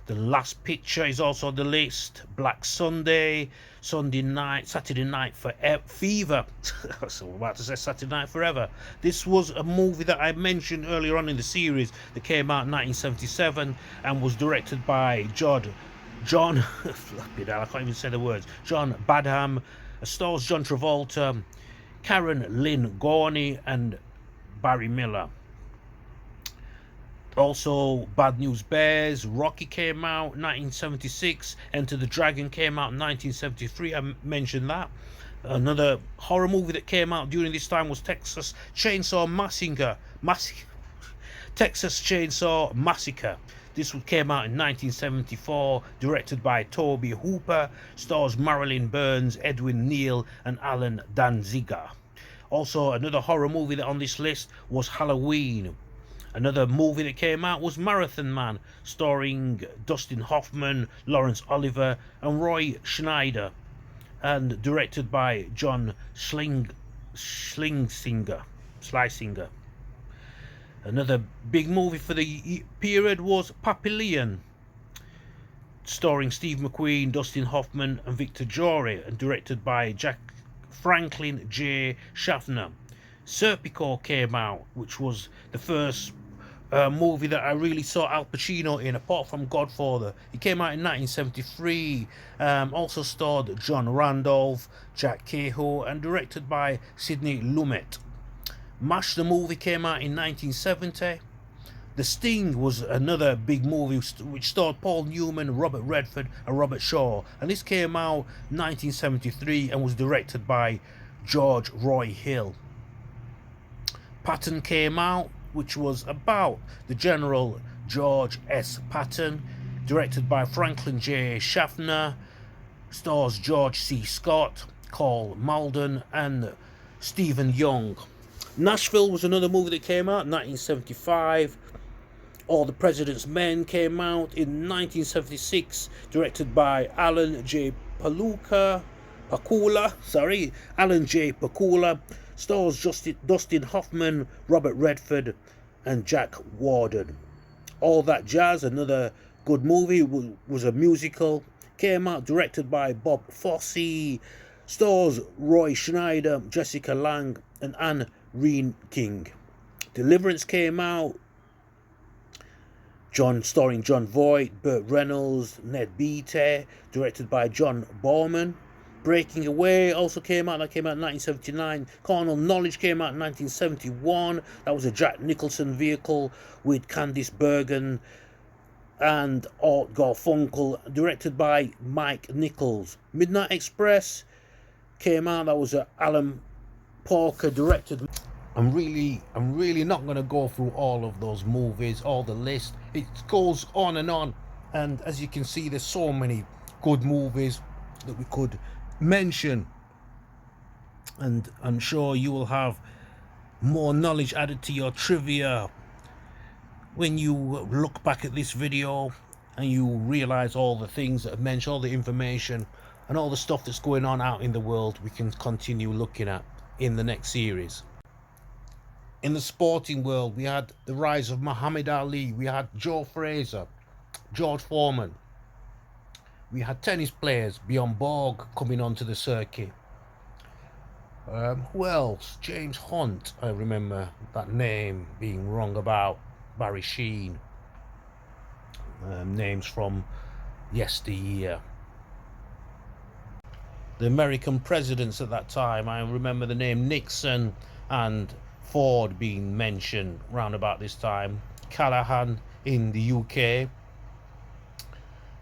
The Last Picture is also on the list. Black Sunday, Saturday Night Fever. So I'm about to say Saturday Night Forever. This was a movie that I mentioned earlier on in the series that came out in 1977 and was directed by John flipping hell, I can't even say the words. John Badham. Stars John Travolta, Karen Lynn Gorney, and Barry Miller. Also, Bad News Bears, Rocky came out 1976, Enter the Dragon came out in 1973, I mentioned that. Another horror movie that came out during this time was Texas Chainsaw Massacre. Texas Chainsaw Massacre. This came out in 1974, directed by Tobe Hooper, stars Marilyn Burns, Edwin Neal, and Alan Danziger. Also, another horror movie that on this list was Halloween. Another movie that came out was Marathon Man, starring Dustin Hoffman, Lawrence Oliver, and Roy Schneider, and directed by John Schlesinger. Another big movie for the period was Papillon, starring Steve McQueen, Dustin Hoffman, and Victor Jory, and directed by Franklin J. Schaffner. Serpico came out, which was the first movie that I really saw Al Pacino in, apart from Godfather. It came out in 1973. Also starred John Randolph, Jack Kehoe, and directed by Sidney Lumet. MASH the movie came out in 1970. The Sting was another big movie which starred Paul Newman, Robert Redford, and Robert Shaw, and this came out 1973 and was directed by George Roy Hill. Patton came out, which was about the General George S. Patton, directed by Franklin J. Schaffner, stars George C. Scott, Carl Malden, and Stephen Young. Nashville was another movie that came out in 1975. All the President's Men came out in 1976, directed by Alan J. Pakula, stars Dustin Hoffman, Robert Redford, and Jack Warden. All That Jazz, another good movie, was a musical, came out directed by Bob Fosse, stars Roy Schneider, Jessica Lange, and Anne Reinking. Deliverance came out, starring John Voight, Burt Reynolds, Ned Beatty, directed by John Borman. Breaking Away also came out. That came out in 1979. Carnal Knowledge came out in 1971. That was a Jack Nicholson vehicle with Candice Bergen and Art Garfunkel, directed by Mike Nichols. Midnight Express came out. That was Alan Parker directed. I'm really not going to go through all of those movies, all the list. It goes on, and as you can see, there's so many good movies that we could mention, and I'm sure you will have more knowledge added to your trivia when you look back at this video and you realize all the things that I've mentioned, all the information and all the stuff that's going on out in the world. We can continue looking at in the next series. In the sporting world, we had the rise of Muhammad Ali, we had Joe Frazier, George Foreman, we had tennis players, Bjorn Borg, coming onto the circuit. Who else? James Hunt, I remember that name being wrong about. Barry Sheen. Names from yesteryear. The American presidents at that time, I remember the name Nixon and Ford being mentioned round about this time. Callahan in the UK.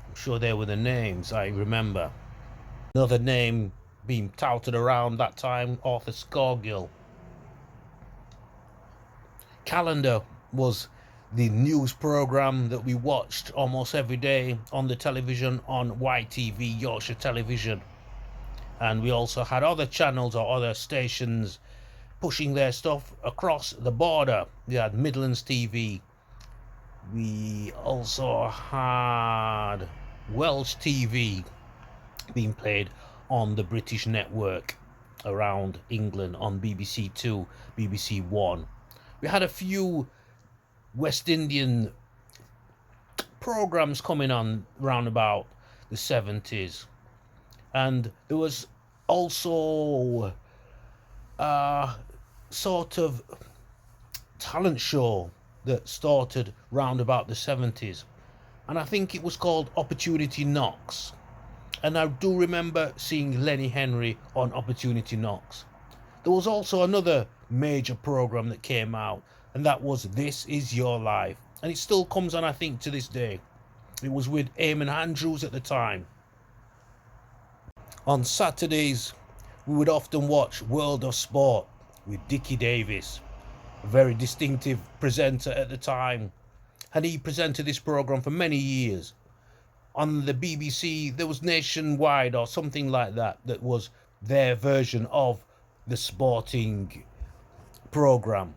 I'm sure they were the names I remember. Another name being touted around that time, Arthur Scargill. Calendar was the news program that we watched almost every day on the television on YTV, Yorkshire Television. And we also had other channels or other stations pushing their stuff across the border. We had Midlands TV. We also had Welsh TV being played on the British network around England on BBC 2, BBC 1. We had a few West Indian programs coming on round about the 70s. And there was also a sort of talent show that started round about the 70s. And I think it was called Opportunity Knocks. And I do remember seeing Lenny Henry on Opportunity Knocks. There was also another major program that came out, and that was This Is Your Life. And it still comes on, I think, to this day. It was with Eamon Andrews at the time. On Saturdays, we would often watch World of Sport with Dickie Davis, a very distinctive presenter at the time. And he presented this program for many years. On the BBC, there was Nationwide or something like that, that was their version of the sporting program.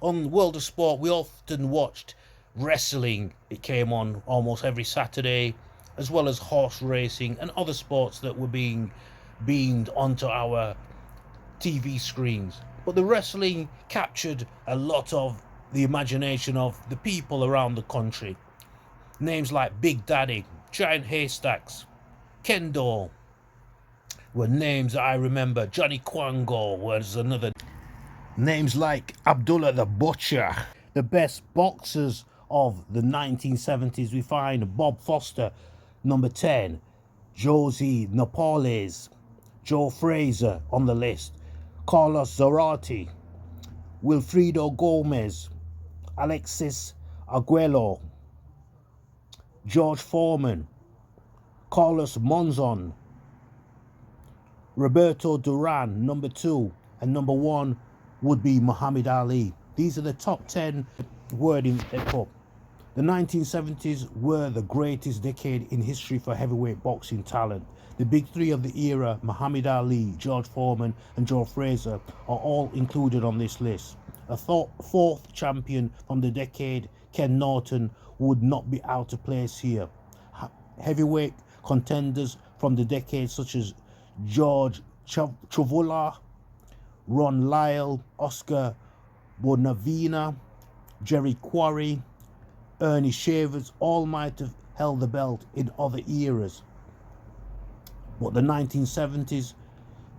On World of Sport, we often watched wrestling. It came on almost every Saturday, as well as horse racing and other sports that were being beamed onto our TV screens. But the wrestling captured a lot of the imagination of the people around the country. Names like Big Daddy, Giant Haystacks, Kendo were names that I remember. Johnny Quango was another. Names like Abdullah the Butcher. The best boxers of the 1970s, we find Bob Foster, number 10, Josie Napoles, Joe Frazier on the list, Carlos Zarate, Wilfredo Gomez, Alexis Aguelo, George Foreman, Carlos Monzon, Roberto Duran, number 2, and number 1 would be Muhammad Ali. These are the top 10 wording up. The 1970s were the greatest decade in history for heavyweight boxing talent. The big three of the era, Muhammad Ali, George Foreman, and Joe Frazier, are all included on this list. A fourth champion from the decade, Ken Norton, would not be out of place here. Heavyweight contenders from the decade, such as George Chuvula, Ron Lyle, Oscar Bonavina, Jerry Quarry, Ernie Shavers, all might have held the belt in other eras. But the 1970s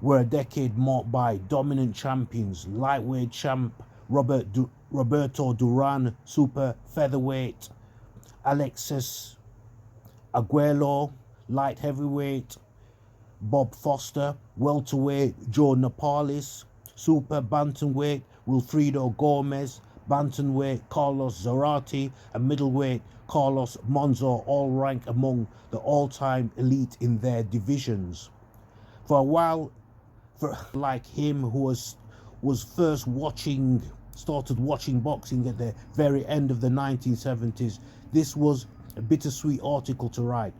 were a decade marked by dominant champions: lightweight champ Roberto Duran, super featherweight Alexis Aguelo, light heavyweight Bob Foster, welterweight Joe Napoles, super bantamweight Wilfredo Gomez, bantamweight Carlos Zarate, and middleweight Carlos Monzo, all rank among the all-time elite in their divisions. For a while, like him, who was first started watching boxing at the very end of the 1970s, this was a bittersweet article to write.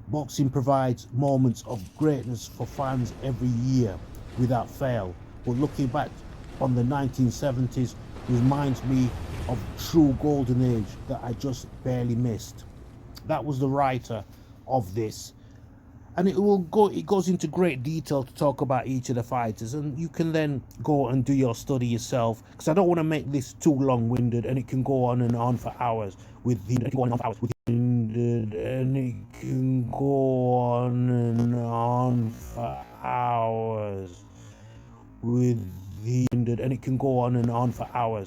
Boxing provides moments of greatness for fans every year without fail, but looking back on the 1970s reminds me of true golden age that I just barely missed. That was the writer of this, and it goes into great detail to talk about each of the fighters, and you can then go and do your study yourself, because I don't want to make this too long-winded, and it can go on and on for hours with the and it can go on and on for hours with the and it can go on and on for hours